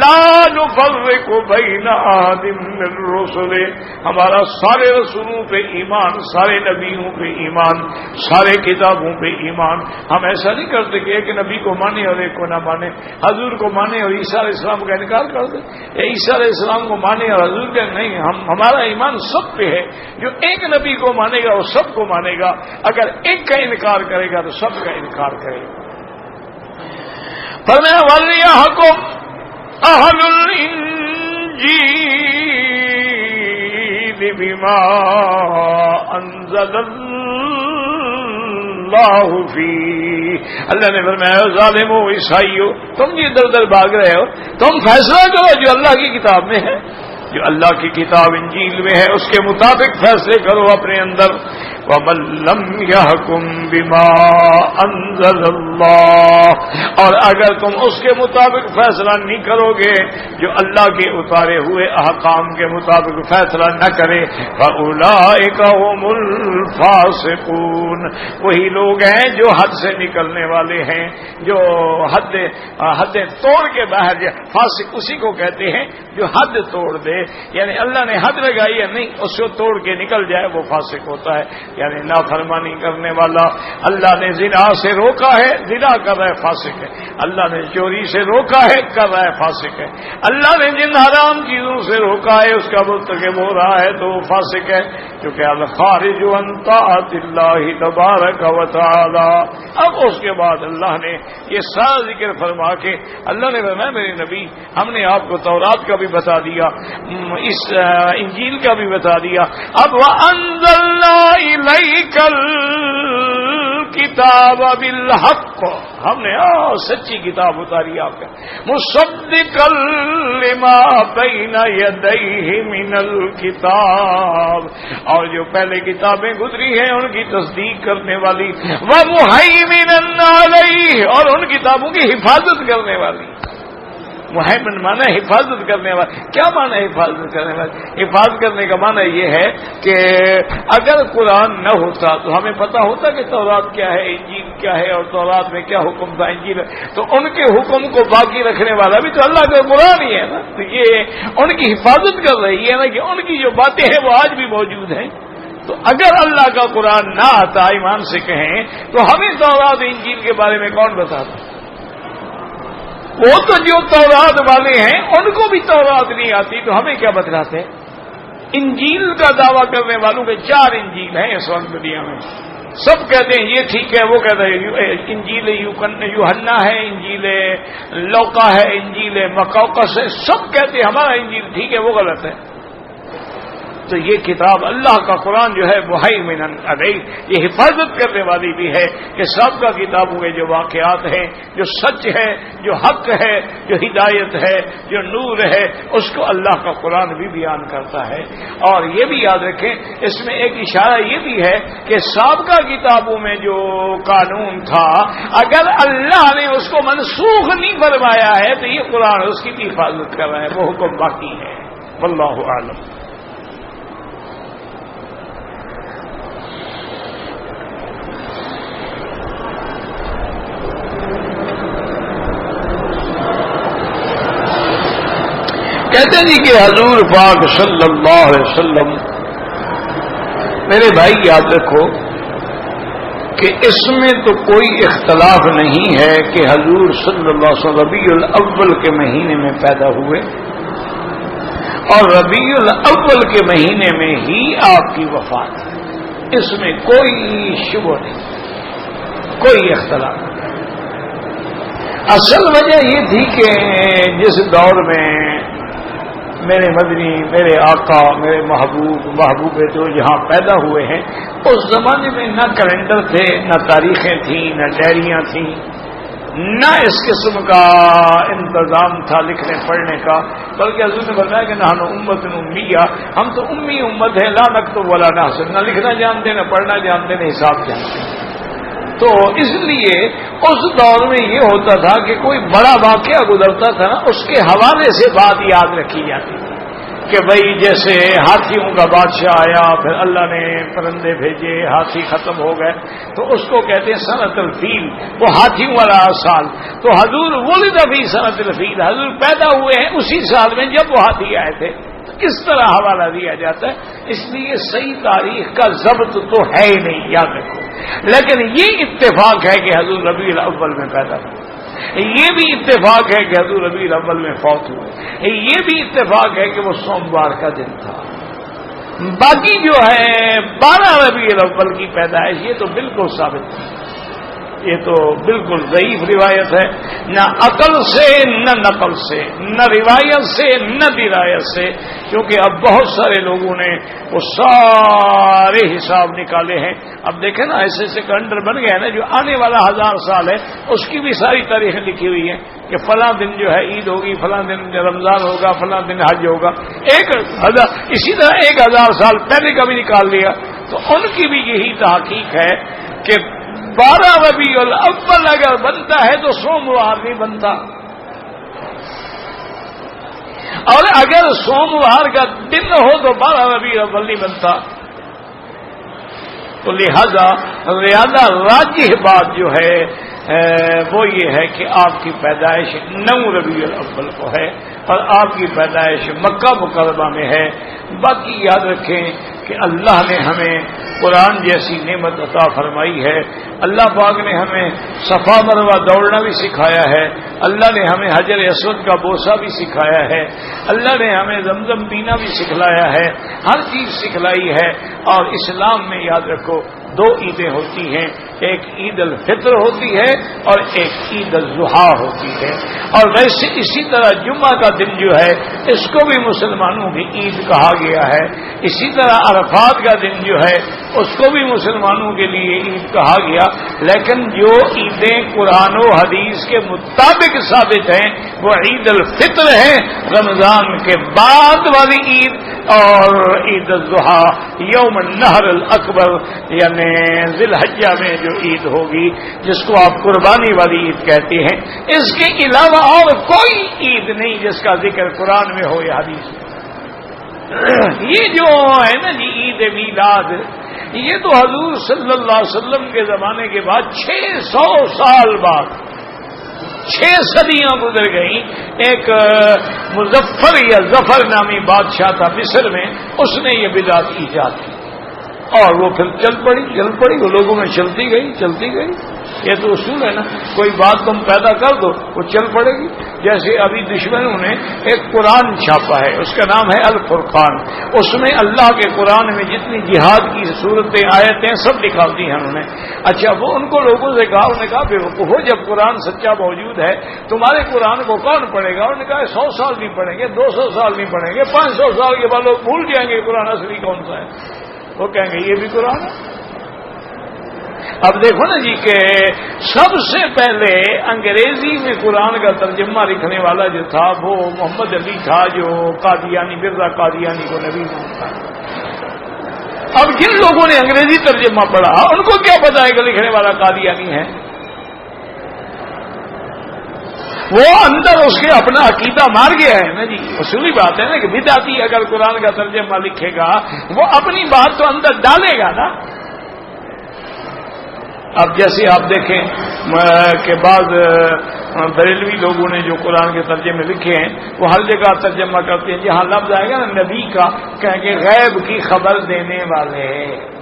لا نفرق بین احد من رسلہ، ہمارا سارے رسولوں پہ ایمان، سارے نبیوں پہ ایمان، سارے کتابوں پہ ایمان۔ ہم ایسا نہیں کرتے کہ ایک نبی کو مانے اور ایک کو نہ مانے، حضور کو مانے اور عیسیٰ علیہ السلام کا انکار کر دیں، یا عیسیٰ علیہ السلام کو مانے اور حضور کا نہیں۔ ہمارا ایمان سب پہ ہے، جو ایک نبی کو مانے گا وہ سب کو مانے گا، اگر ایک کا انکار کرے گا تو سب کا انکار کرے گا۔ فرمایا وَلْيَحْكُمْ اہل الانجیل بما انزل اللہ فیہ، اللہ نے فرمایا ظالمو عیسائیو، تم یہ ادھر ادھر بھاگ رہے ہو، تم فیصلہ کرو جو اللہ کی کتاب میں ہے، جو اللہ کی کتاب انجیل میں ہے اس کے مطابق فیصلے کرو اپنے اندر۔ وَمَن لَّمْ يَحْكُم بِمَا أَنزَلَ اللَّهُ، اور اگر تم اس کے مطابق فیصلہ نہیں کرو گے، جو اللہ کے اتارے ہوئے احکام کے مطابق فیصلہ نہ کرے، فَأُولَٰئِكَ هُمُ الْفَاسِقُونَ، وہی لوگ ہیں جو حد سے نکلنے والے ہیں، جو حدیں توڑ کے باہر جائے۔ فاسق اسی کو کہتے ہیں جو حد توڑ دے، یعنی اللہ نے حد لگائی ہے نہیں، اس کو توڑ کے نکل جائے، وہ فاسق ہوتا ہے، یعنی نافرمانی کرنے والا۔ اللہ نے زنا سے روکا ہے، زنا کر رہا ہے، فاسق ہے۔ اللہ نے چوری سے روکا ہے، کر رہا ہے، فاسق ہے۔ اللہ نے جن حرام چیزوں سے روکا ہے، اس کا مرتکب ہو رہا ہے تو وہ فاسق ہے، کیونکہ الخارج عن طاعت اللہ تبارک و تعالی۔ اب اس کے بعد اللہ نے یہ سارا ذکر فرما کے اللہ نے فرمایا میرے نبی ہم نے آپ کو تورات کا بھی بتا دیا، اس انجیل کا بھی بتا دیا، اب وَأَنزَلْنَا إِلَيْكَ الْكِتَابَ بِالْحَقِّ، ہم نے سچی کتاب اتاری آپ کا، مُصَدِّقًا لِمَا بَيْنَ يَدَيْهِ مِنَ الْكِتَابِ، اور جو پہلے کتابیں گزری ہیں ان کی تصدیق کرنے والی، وَمُهَيْمِنًا عَلَيْهِ، اور ان کتابوں کی حفاظت کرنے والی۔ محمن مانا حفاظت کرنے والا۔ کیا مانا حفاظت کرنے والا؟ حفاظت کرنے کا مانا یہ ہے کہ اگر قرآن نہ ہوتا تو ہمیں پتا ہوتا کہ تورات کیا ہے، انجیل کیا ہے، اور تورات میں کیا حکم تھا، انجیل، تو ان کے حکم کو باقی رکھنے والا بھی تو اللہ کا قرآن ہی ہے نا، تو یہ ان کی حفاظت کر رہی ہے نا کہ ان کی جو باتیں ہیں وہ آج بھی موجود ہیں۔ تو اگر اللہ کا قرآن نہ آتا، ایمان سے کہیں تو ہمیں تورات انجیل کے بارے میں کون بتاتا؟ وہ تو جو تورات والے ہیں ان کو بھی تورات نہیں آتی تو ہمیں کیا بتلاتے ہیں؟ انجیل کا دعویٰ کرنے والوں کے 4 انجیل ہیں اس وقت دنیا میں، سب کہتے ہیں یہ ٹھیک ہے، وہ کہتے ہیں انجیل یوحنا ہے، انجیل لوقا ہے، انجیل مقوقس ہے، سب کہتے ہیں ہمارا انجیل ٹھیک ہے، وہ غلط ہے۔ تو یہ کتاب اللہ کا قرآن جو ہے مہیمن علیہ، یہ حفاظت کرنے والی بھی ہے کہ سابقہ کتابوں کے جو واقعات ہیں، جو سچ ہے، جو حق ہے، جو ہدایت ہے، جو نور ہے، اس کو اللہ کا قرآن بھی بیان کرتا ہے۔ اور یہ بھی یاد رکھیں اس میں ایک اشارہ یہ بھی ہے کہ سابقہ کتابوں میں جو قانون تھا اگر اللہ نے اس کو منسوخ نہیں فرمایا ہے تو یہ قرآن اس کی بھی حفاظت کر رہا ہے، وہ حکم باقی ہے۔ واللہ اعلم۔ کہتے ہیں جی کہ حضور پاک صلی اللہ علیہ وسلم، میرے بھائی یاد رکھو کہ اس میں تو کوئی اختلاف نہیں ہے کہ حضور صلی اللہ علیہ وسلم ربیع الاول کے مہینے میں پیدا ہوئے اور ربیع الاول کے مہینے میں ہی آپ کی وفات ہے، اس میں کوئی شبہ نہیں، کوئی اختلاف نہیں۔ اصل وجہ یہ تھی کہ جس دور میں میرے مدنی، میرے آقا، میرے محبوب تو جہاں پیدا ہوئے ہیں، اس زمانے میں نہ کیلنڈر تھے، نہ تاریخیں تھیں، نہ ڈائریاں تھیں، نہ اس قسم کا انتظام تھا لکھنے پڑھنے کا، بلکہ حضور نے بتایا کہ نحن امت امیہ، ہم تو امی امت ہے، لا نکتب ولا نحسب، نہ لکھنا جانتے، نہ پڑھنا جانتے، نہ حساب جانتے۔ تو اس لیے اس دور میں یہ ہوتا تھا کہ کوئی بڑا واقعہ گزرتا تھا نا، اس کے حوالے سے بات یاد رکھی جاتی تھی کہ بھئی جیسے ہاتھیوں کا بادشاہ آیا، پھر اللہ نے پرندے بھیجے، ہاتھی ختم ہو گئے، تو اس کو کہتے ہیں سنۃ الفیل، وہ ہاتھیوں والا سال۔ تو حضور ولد فی سنۃ الفیل، حضور پیدا ہوئے ہیں اسی سال میں جب وہ ہاتھی آئے تھے۔ اس طرح حوالہ دیا جاتا ہے، اس لیے صحیح تاریخ کا ضبط تو ہے ہی نہیں، یاد رکھو۔ لیکن یہ اتفاق ہے کہ حضور ربیع الاول میں پیدا ہوئے، یہ بھی اتفاق ہے کہ حضور ربیع الاول میں فوت ہوئے، یہ بھی اتفاق ہے کہ وہ سوموار کا دن تھا۔ باقی جو ہے 12 ربیع الاول کی پیدائش، یہ تو بالکل ثابت ہے، یہ تو بالکل ضعیف روایت ہے، نہ عقل سے نہ نقل سے، نہ روایت سے نہ درایت سے، کیونکہ اب بہت سارے لوگوں نے وہ سارے حساب نکالے ہیں۔ اب دیکھیں نا، ایسے ایسے کیلنڈر بن گئے نا جو آنے والا 1000 سال ہے اس کی بھی ساری تاریخیں لکھی ہوئی ہیں کہ فلاں دن جو ہے عید ہوگی، فلاں دن رمضان ہوگا، فلاں دن حج ہوگا، اسی طرح 1000 سال پہلے کا بھی نکال لیا۔ تو ان کی بھی یہی تحقیق ہے کہ 12 ربیع الاول اگر بنتا ہے تو سوموار نہیں بنتا، اور اگر سوموار کا دن ہو تو 12 ربیع الاول نہیں بنتا۔ تو لہذا راجح بات جو ہے وہ یہ ہے کہ آپ کی پیدائش 9 ربیع الاول کو ہے اور آپ کی پیدائش مکہ مکرمہ میں ہے۔ باقی یاد رکھیں کہ اللہ نے ہمیں قرآن جیسی نعمت عطا فرمائی ہے، اللہ پاک نے ہمیں صفا مروہ دوڑنا بھی سکھایا ہے، اللہ نے ہمیں حجر اسود کا بوسہ بھی سکھایا ہے، اللہ نے ہمیں زمزم پینا بھی سکھلایا ہے، ہر چیز سکھلائی ہے۔ اور اسلام میں یاد رکھو 2 عیدیں ہوتی ہیں، ایک عید الفطر ہوتی ہے اور ایک عید الاضحیٰ ہوتی ہے، اور ویسے اسی طرح جمعہ کا دن جو ہے اس کو بھی مسلمانوں کی عید کہا گیا ہے، اسی طرح عرفات کا دن جو ہے اس کو بھی مسلمانوں کے لیے عید کہا گیا۔ لیکن جو عیدیں قرآن و حدیث کے مطابق ثابت ہیں وہ عید الفطر ہے، رمضان کے بعد والی عید، اور عید الاضحیٰ یوم النحر الاکبر یعنی ذی الحجہ میں جو عید ہوگی جس کو آپ قربانی والی عید کہتے ہیں۔ اس کے علاوہ اور کوئی عید نہیں جس کا ذکر قرآن میں ہو یا حدیث میں۔ یہ جو ہے نا جی عید میلاد، یہ تو حضور صلی اللہ علیہ وسلم کے زمانے کے بعد 600 سال بعد، 6 صدیاں گزر گئیں، ایک مظفر یا ظفر نامی بادشاہ تھا مصر میں، اس نے یہ بدعت ایجاد کی اور وہ پھر چل پڑی، وہ لوگوں میں چلتی گئی۔ یہ تو اصول ہے نا، کوئی بات تم پیدا کر دو وہ چل پڑے گی۔ جیسے ابھی دشمنوں نے ایک قرآن چھاپا ہے، اس کا نام ہے الفرقان، اس میں اللہ کے قرآن میں جتنی جہاد کی صورتیں آیتیں سب نکال دی ہیں انہوں نے۔ اچھا وہ ان کو لوگوں سے کہا، انہوں نے کہا بیوقوفو جب قرآن سچا موجود ہے تمہارے قرآن کو کون پڑھے گا؟ انہوں نے کہا 100 سال نہیں پڑھیں گے، 200 سال نہیں پڑھیں گے، 500 سال کے بعد لوگ بھول جائیں گے قرآن اصلی کون سا ہے۔ وہ کہیں گے یہ بھی قرآن ہے۔ اب دیکھو نا جی کہ سب سے پہلے انگریزی میں قرآن کا ترجمہ لکھنے والا جو تھا وہ محمد علی تھا، جو قادیانی، مرزا قادیانی کو نبی مانتا ہے۔ اب جن لوگوں نے انگریزی ترجمہ پڑھا ان کو کیا پتا ہے کہ لکھنے والا قادیانی ہے؟ وہ اندر اس کے اپنا عقیدہ مار گیا ہے نا جی، اصولی بات ہے نا کہ بدعتی اگر قرآن کا ترجمہ لکھے گا وہ اپنی بات تو اندر ڈالے گا نا۔ اب جیسے آپ دیکھیں کہ بعض بریلوی لوگوں نے جو قرآن کے ترجمے لکھے ہیں وہ ہر جگہ ترجمہ کرتے ہیں، جہاں لفظ آئے گا نا نبی کا، کہیں گے غیب کی خبر دینے والے.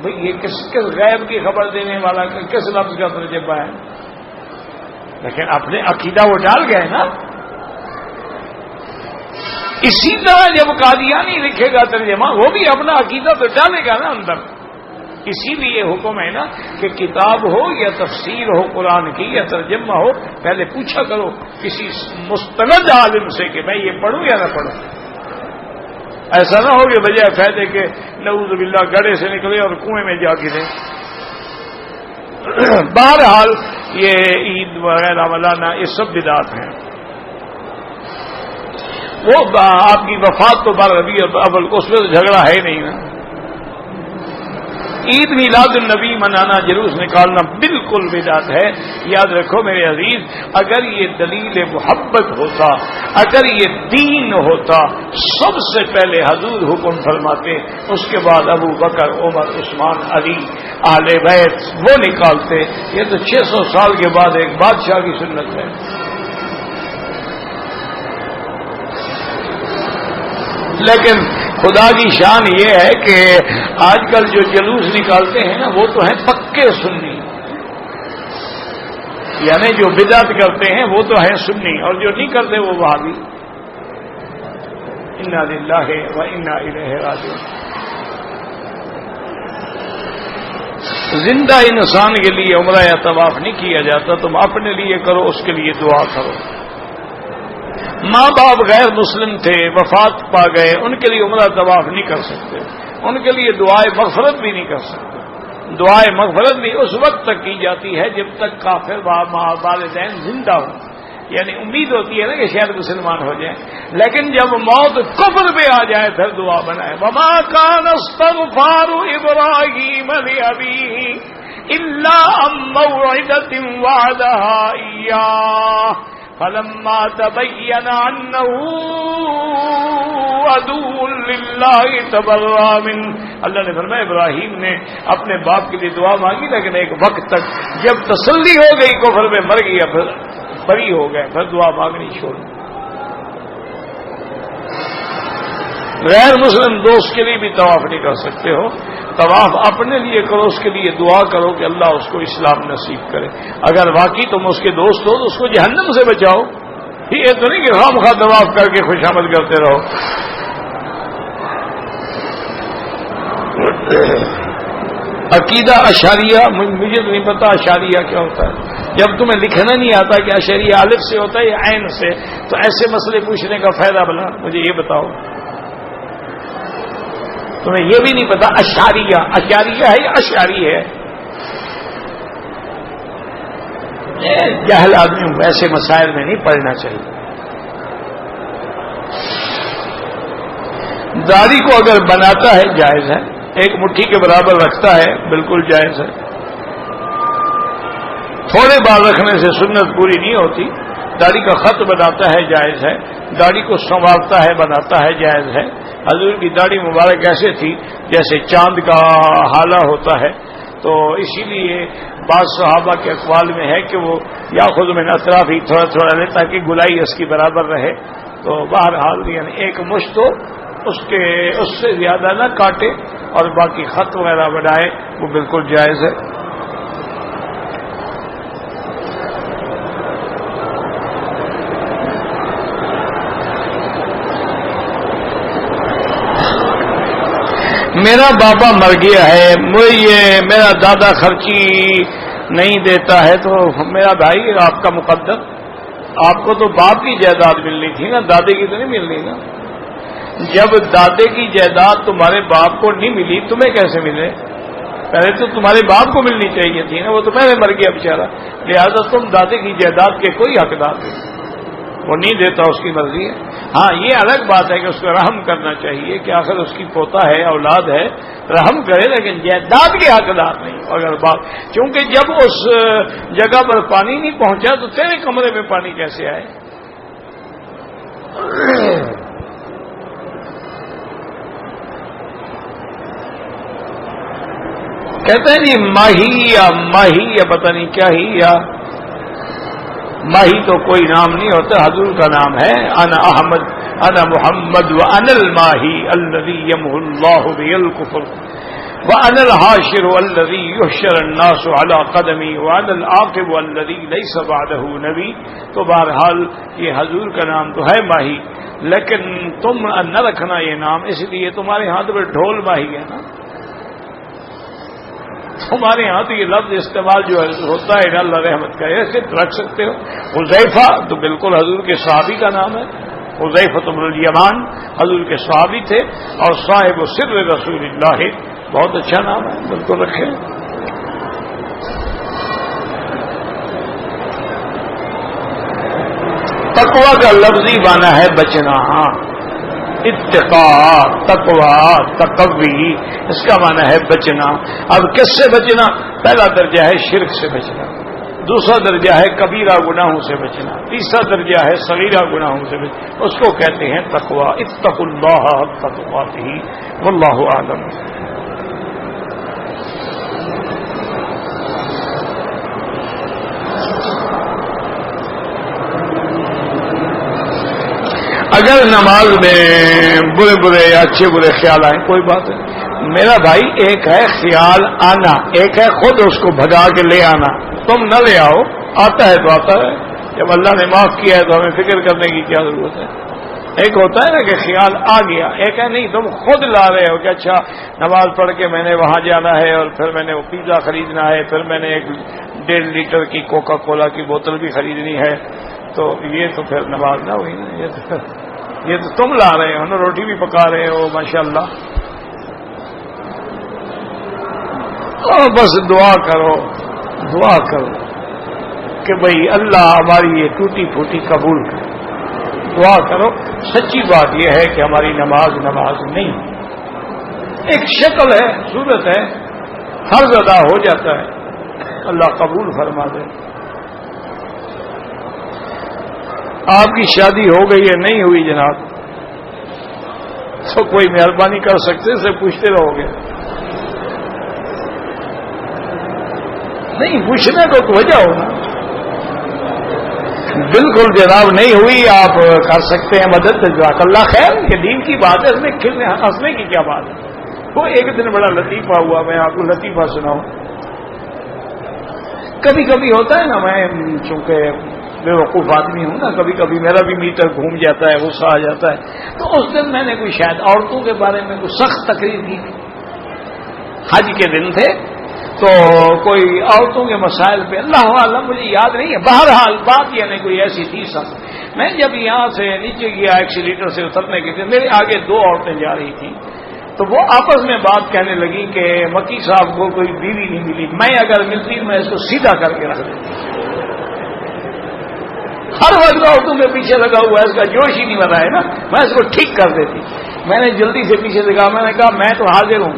بھئی یہ کس غیب کی خبر دینے والا کس لفظ کا ترجمہ ہے؟ لیکن اپنے عقیدہ وہ ڈال گئے نا. اسی طرح جب قادیانی لکھے گا ترجمہ وہ بھی اپنا عقیدہ تو ڈالے گا نا اندر. اسی لیے حکم ہے نا کہ کتاب ہو یا تفسیر ہو قرآن کی یا ترجمہ ہو، پہلے پوچھا کرو کسی مستند عالم سے کہ میں یہ پڑھوں یا نہ پڑھوں. ایسا نہ ہو کہ بجائے فائدے کے نعوذ باللہ گڑھے سے نکلے اور کنویں میں جا گرے. بہرحال یہ عید وغیرہ مولانا یہ سب بدعت ہیں. وہ آپ کی وفات تو 12 ربیع الاول کو اس میں تو جھگڑا ہے نہیں نا. عید میلاد النبی منانا، جلوس نکالنا بالکل بدعت ہے. یاد رکھو میرے عزیز، اگر یہ دلیل محبت ہوتا، اگر یہ دین ہوتا، سب سے پہلے حضور حکم فرماتے، اس کے بعد ابو بکر، عمر، عثمان، علی، اہل بیت وہ نکالتے. یہ تو 600 سال کے بعد ایک بادشاہ کی سنت ہے. لیکن خدا کی شان یہ ہے کہ آج کل جو جلوس نکالتے ہیں نا وہ تو ہیں پکے سنی، یعنی جو بدعت کرتے ہیں وہ تو ہیں سنی، اور جو نہیں کرتے وہ وہابی. انا للہ و انا الیہ راجعون. زندہ انسان کے لیے عمرہ یا طواف نہیں کیا جاتا. تم اپنے لیے کرو، اس کے لیے دعا کرو. ماں باپ غیر مسلم تھے، وفات پا گئے، ان کے لیے عمرہ طواف نہیں کر سکتے، ان کے لیے دعائے مغفرت بھی نہیں کر سکتے. دعائے مغفرت بھی اس وقت تک کی جاتی ہے جب تک کافر والدین زندہ ہوں، یعنی امید ہوتی ہے نا کہ شاید مسلمان ہو جائیں. لیکن جب موت کفر پہ آ جائے پھر دعا بنائے. وما كان استغفار ابراہیم لابیہ الا عن موعدۃ وعدها ایاہ فلما تبين أنه عدو لله تبرأ منه. اللہ نے فرمایا ابراہیم نے اپنے باپ کے لیے دعا مانگی، لیکن ایک وقت تک جب تسلی ہو گئی کفر میں مر گیا پھر بری ہو گئے، پھر دعا مانگنی چھوڑ. غیر مسلم دوست کے لیے بھی طواف نہیں کر سکتے ہو. طواف اپنے لیے کرو، اس کے لیے دعا کرو کہ اللہ اس کو اسلام نصیب کرے. اگر واقعی تم اس کے دوست ہو تو اس کو جہنم سے بچاؤ. یہ تو نہیں کہ خواہ طواف کر کے خوشامد کرتے رہو. عقیدہ اشاریہ، مجھے تو نہیں پتا اشاریہ کیا ہوتا ہے. جب تمہیں لکھنا نہیں آتا کہ اشاریہ الف سے ہوتا ہے یا عین سے، تو ایسے مسئلے پوچھنے کا فائدہ بنا. مجھے یہ بتاؤ، تمہیں یہ بھی نہیں پتا اشاریہ ہے یا اشاری ہے؟ جاہل آدمی ویسے مسائل میں نہیں پڑھنا چاہیے. داڑھی کو اگر بناتا ہے جائز ہے، ایک مٹھی کے برابر رکھتا ہے بالکل جائز ہے. تھوڑے بال رکھنے سے سنت پوری نہیں ہوتی. داڑھی کا خط بناتا ہے جائز ہے، داڑھی کو سنوارتا ہے بناتا ہے جائز ہے. حضور کی داڑھی مبارک ایسے تھی جیسے چاند کا حالہ ہوتا ہے، تو اسی لیے بعض صحابہ کے اقوال میں ہے کہ وہ یا خود میں اطراف ہی تھوڑا تھوڑا لے تاکہ گلائی اس کی برابر رہے. تو بہرحال یعنی ایک مشت ہو، اس سے زیادہ نہ کاٹے اور باقی خط وغیرہ بنائے، وہ بالکل جائز ہے. میرا بابا مر گیا ہے، میرا دادا خرچی نہیں دیتا ہے، تو میرا بھائی آپ کا مقدر، آپ کو تو باپ کی جائیداد ملنی تھی نا، دادے کی تو نہیں ملنی نا. جب دادے کی جائیداد تمہارے باپ کو نہیں ملی، تمہیں کیسے ملے؟ پہلے تو تمہارے باپ کو ملنی چاہیے تھی نا، وہ تو پہلے مر گیا بیچارہ. لہذا تم دادے کی جائیداد کے کوئی حقدار نہیں، وہ نہیں دیتا، اس کی مرضی ہے. ہاں یہ الگ بات ہے کہ اس کو رحم کرنا چاہیے کہ آخر اس کی پوتا ہے، اولاد ہے، رحم کرے، لیکن جائیداد کے حقدار نہیں. اگر باپ، کیونکہ جب اس جگہ پر پانی نہیں پہنچا تو تیرے کمرے میں پانی کیسے آئے؟ کہتے ہیں جی ماہی یا پتہ نہیں کیا ہی یا ماہی تو کوئی نام نہیں ہوتا، حضور کا نام ہے انا احمد انا محمد وانا الماہی الذی یمحو اللہ بہ الکفر وانا الحاشر الذی یحشر الناس علی قدمی وانا العاقب الذی لیس بعدہ نبی۔ تو بہرحال یہ حضور کا نام تو ہے ماہی، لیکن تم نہ رکھنا یہ نام، اس لیے تمہارے ہاتھ میں ڈھول ماہی ہے نا، ہمارے یہاں تو یہ لفظ استعمال جو ہوتا ہے اللہ رحمت کا، ایسے رکھ سکتے ہو۔ حذیفہ تو بالکل حضور کے صحابی کا نام ہے، حذیفہ بن الیمان حضور کے صحابی تھے، اور صاحب سر رسول اللہ، بہت اچھا نام ہے، بالکل رکھیں۔ تقویٰ کا لفظی معنی ہے بچنا، اتقاء، تقویٰ، تقوی، اس کا معنی ہے بچنا۔ اب کس سے بچنا؟ پہلا درجہ ہے شرک سے بچنا، دوسرا درجہ ہے کبیرہ گناہوں سے بچنا، تیسرا درجہ ہے صغیرہ گناہوں سے بچنا، اس کو کہتے ہیں تقویٰ۔ اتقوا اللہ حق تقاته واللہ اعلم۔ اگر نماز میں برے برے یا اچھے برے خیال آئیں کوئی بات نہیں، میرا بھائی ایک ہے خیال آنا، ایک ہے خود اس کو بھگا کے لے آنا۔ تم نہ لے آؤ، آتا ہے تو آتا ہے، جب اللہ نے معاف کیا ہے تو ہمیں فکر کرنے کی کیا ضرورت ہے۔ ایک ہوتا ہے نا کہ خیال آ گیا، ایک ہے نہیں تم خود لا رہے ہو کہ اچھا نماز پڑھ کے میں نے وہاں جانا ہے، اور پھر میں نے وہ پیزا خریدنا ہے، پھر میں نے 1.5 لیٹر کی کوکا کولا کی بوتل بھی خریدنی ہے، تو یہ تو پھر نماز نہ ہوئی نا، یہ تو تم لا رہے ہو نا، روٹی بھی پکا رہے ہو ماشاءاللہ۔ اور بس دعا کرو کہ بھئی اللہ ہماری یہ ٹوٹی پھوٹی قبول کرے، دعا کرو۔ سچی بات یہ ہے کہ ہماری نماز نہیں، ایک شکل ہے، صورت ہے، فرض ادا ہو جاتا ہے، اللہ قبول فرما دے۔ آپ کی شادی ہو گئی ہے نہیں ہوئی جناب، تو کوئی مہربانی کر سکتے سے پوچھتے رہو گے؟ نہیں پوچھنے کو تو وجہ ہو نا، بالکل جناب نہیں ہوئی، آپ کر سکتے ہیں مدد، جزاک اللہ خیر، یہ دین کی بات ہے، اس میں ہنسنے کی کیا بات ہے۔ وہ ایک دن بڑا لطیفہ ہوا، میں آپ کو لطیفہ سناؤں۔ کبھی کبھی ہوتا ہے نا، میں چونکہ بے وقوف آدمی ہوں نا، کبھی کبھی میرا بھی میٹر گھوم جاتا ہے، غصہ آ جاتا ہے، تو اس دن میں نے کوئی شاید عورتوں کے بارے میں کوئی سخت تقریر کی تھی، حج کے دن تھے، تو کوئی عورتوں کے مسائل پہ اللہ عالم مجھے یاد نہیں ہے، بہرحال بات یعنی کوئی ایسی تھی سخت۔ میں جب یہاں سے نیچے گیا ایکسیلیٹر سے اترنے کے لیے، میرے آگے 2 عورتیں جا رہی تھیں، تو وہ آپس میں بات کہنے لگی کہ مکی صاحب کو کوئی بیوی نہیں ملی، میں اگر ملتی میں اس کو سیدھا کر کے رکھ دیتی، ہر وقت عورتوں میں پیچھے لگا ہوا ہے، اس کا جوش ہی نہیں بنا ہے نا، میں اس کو ٹھیک کر دیتی۔ میں نے جلدی سے پیچھے سے کہا، میں نے کہا میں تو حاضر ہوں۔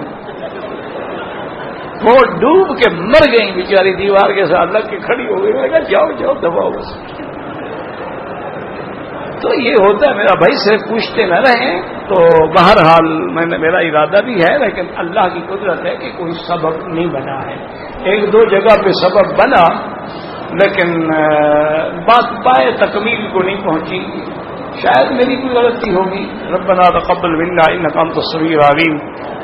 وہ ڈوب کے مر گئی بیچاری، دیوار کے ساتھ لگ کے کھڑی ہو گئی، میں نے کہا جاؤ دباؤ بس۔ تو یہ ہوتا ہے میرا بھائی، صرف پوچھتے نہ رہیں۔ تو بہرحال میرا ارادہ بھی ہے، لیکن اللہ کی قدرت ہے کہ کوئی سبب نہیں بنا ہے، 1-2 جگہ پہ سبب بنا، لیکن بات پائے تکمیل کو نہیں پہنچی، شاید میری کوئی غلطی ہوگی۔ ربنا تقبل منا انک انت السمیع العلیم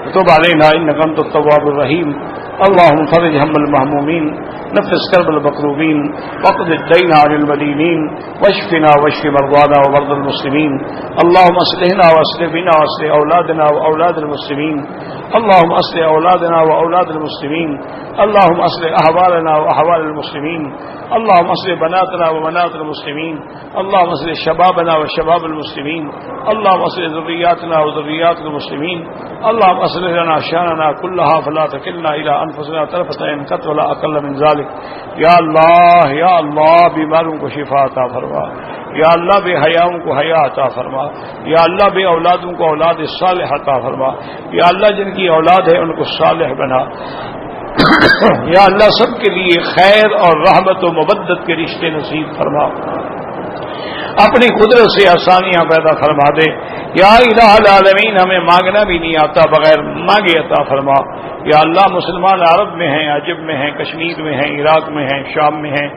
وتب علینا انک انت التواب الرحیم۔ اللهم فرج هم المهمومين، نفس كرب المكروبين، واقض الدين عن المدينين، واشفنا واشف مرضانا ومرضى المسلمين۔ اللهم اصلحنا واصلح بنا واصلح اولادنا واولاد المسلمين۔ اللهم اصلح اولادنا واولاد المسلمين۔ اللهم اصلح احوالنا واحوال المسلمين۔ اللهم اصلح بناتنا وبنات المسلمين۔ اللهم اصلح شبابنا وشباب المسلمين۔ اللهم اصلح ذرياتنا وذريات المسلمين۔ اللهم اصلح لنا شاننا كلها فلا تكلنا الى انفسنا طرفة عين قط ولا اقل من ذلك۔ یا اللہ بیماروں کو شفا عطا فرما، یا اللہ بے حیاؤں کو حیا عطا فرما، یا اللہ بے اولادوں کو اولاد صالح عطا فرما، یا اللہ جن کی اولاد ہے ان کو صالح بنا، یا اللہ سب کے لیے خیر اور رحمت و مودت کے رشتے نصیب فرما، اپنی قدرت سے آسانیاں پیدا فرما دے۔ یا الہ العالمین ہمیں مانگنا بھی نہیں آتا، بغیر مانگے عطا فرما۔ یا اللہ مسلمان عرب میں ہیں، عجب میں ہیں، کشمیر میں ہیں، عراق میں ہیں، شام میں ہیں،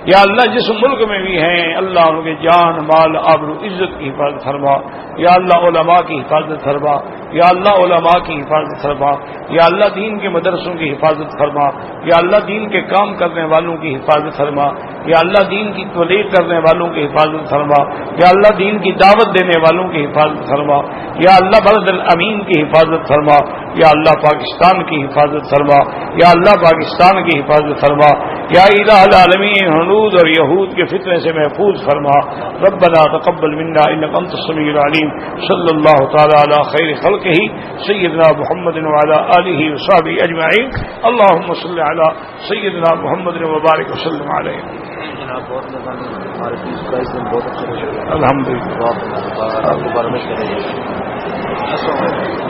یا اللہ جس ملک میں بھی ہیں اللہ ان کے جان مال آبرو عزت کی حفاظت فرما۔ یا اللہ علماء کی حفاظت فرما، یا اللہ علماء کی حفاظت فرما، یا اللہ دین کے مدرسوں کی حفاظت فرما، یا اللہ دین کے کام کرنے والوں کی حفاظت فرما، یا اللہ دین کی تبلیغ کرنے والوں کی حفاظت فرما، یا اللہ دین کی دعوت دینے والوں کی حفاظت فرما، یا اللہ بلد الامین کی حفاظت فرما، یا اللہ پاکستان کی حفاظت فرما، یا اللہ پاکستان کی حفاظت فرما، یا الہ العالمین ہنود اور یہود کے فتنے سے محفوظ فرما۔ ربنا تقبل منا انک انت السمیع العلیم۔ صلی اللہ تعالی علی خیر خلقہ سیدنا محمد وعلی آلہ وصحبہ اجمعین۔ اللہم صل علی سیدنا محمد وبارک وسلم علیہ۔ الحمدللہ۔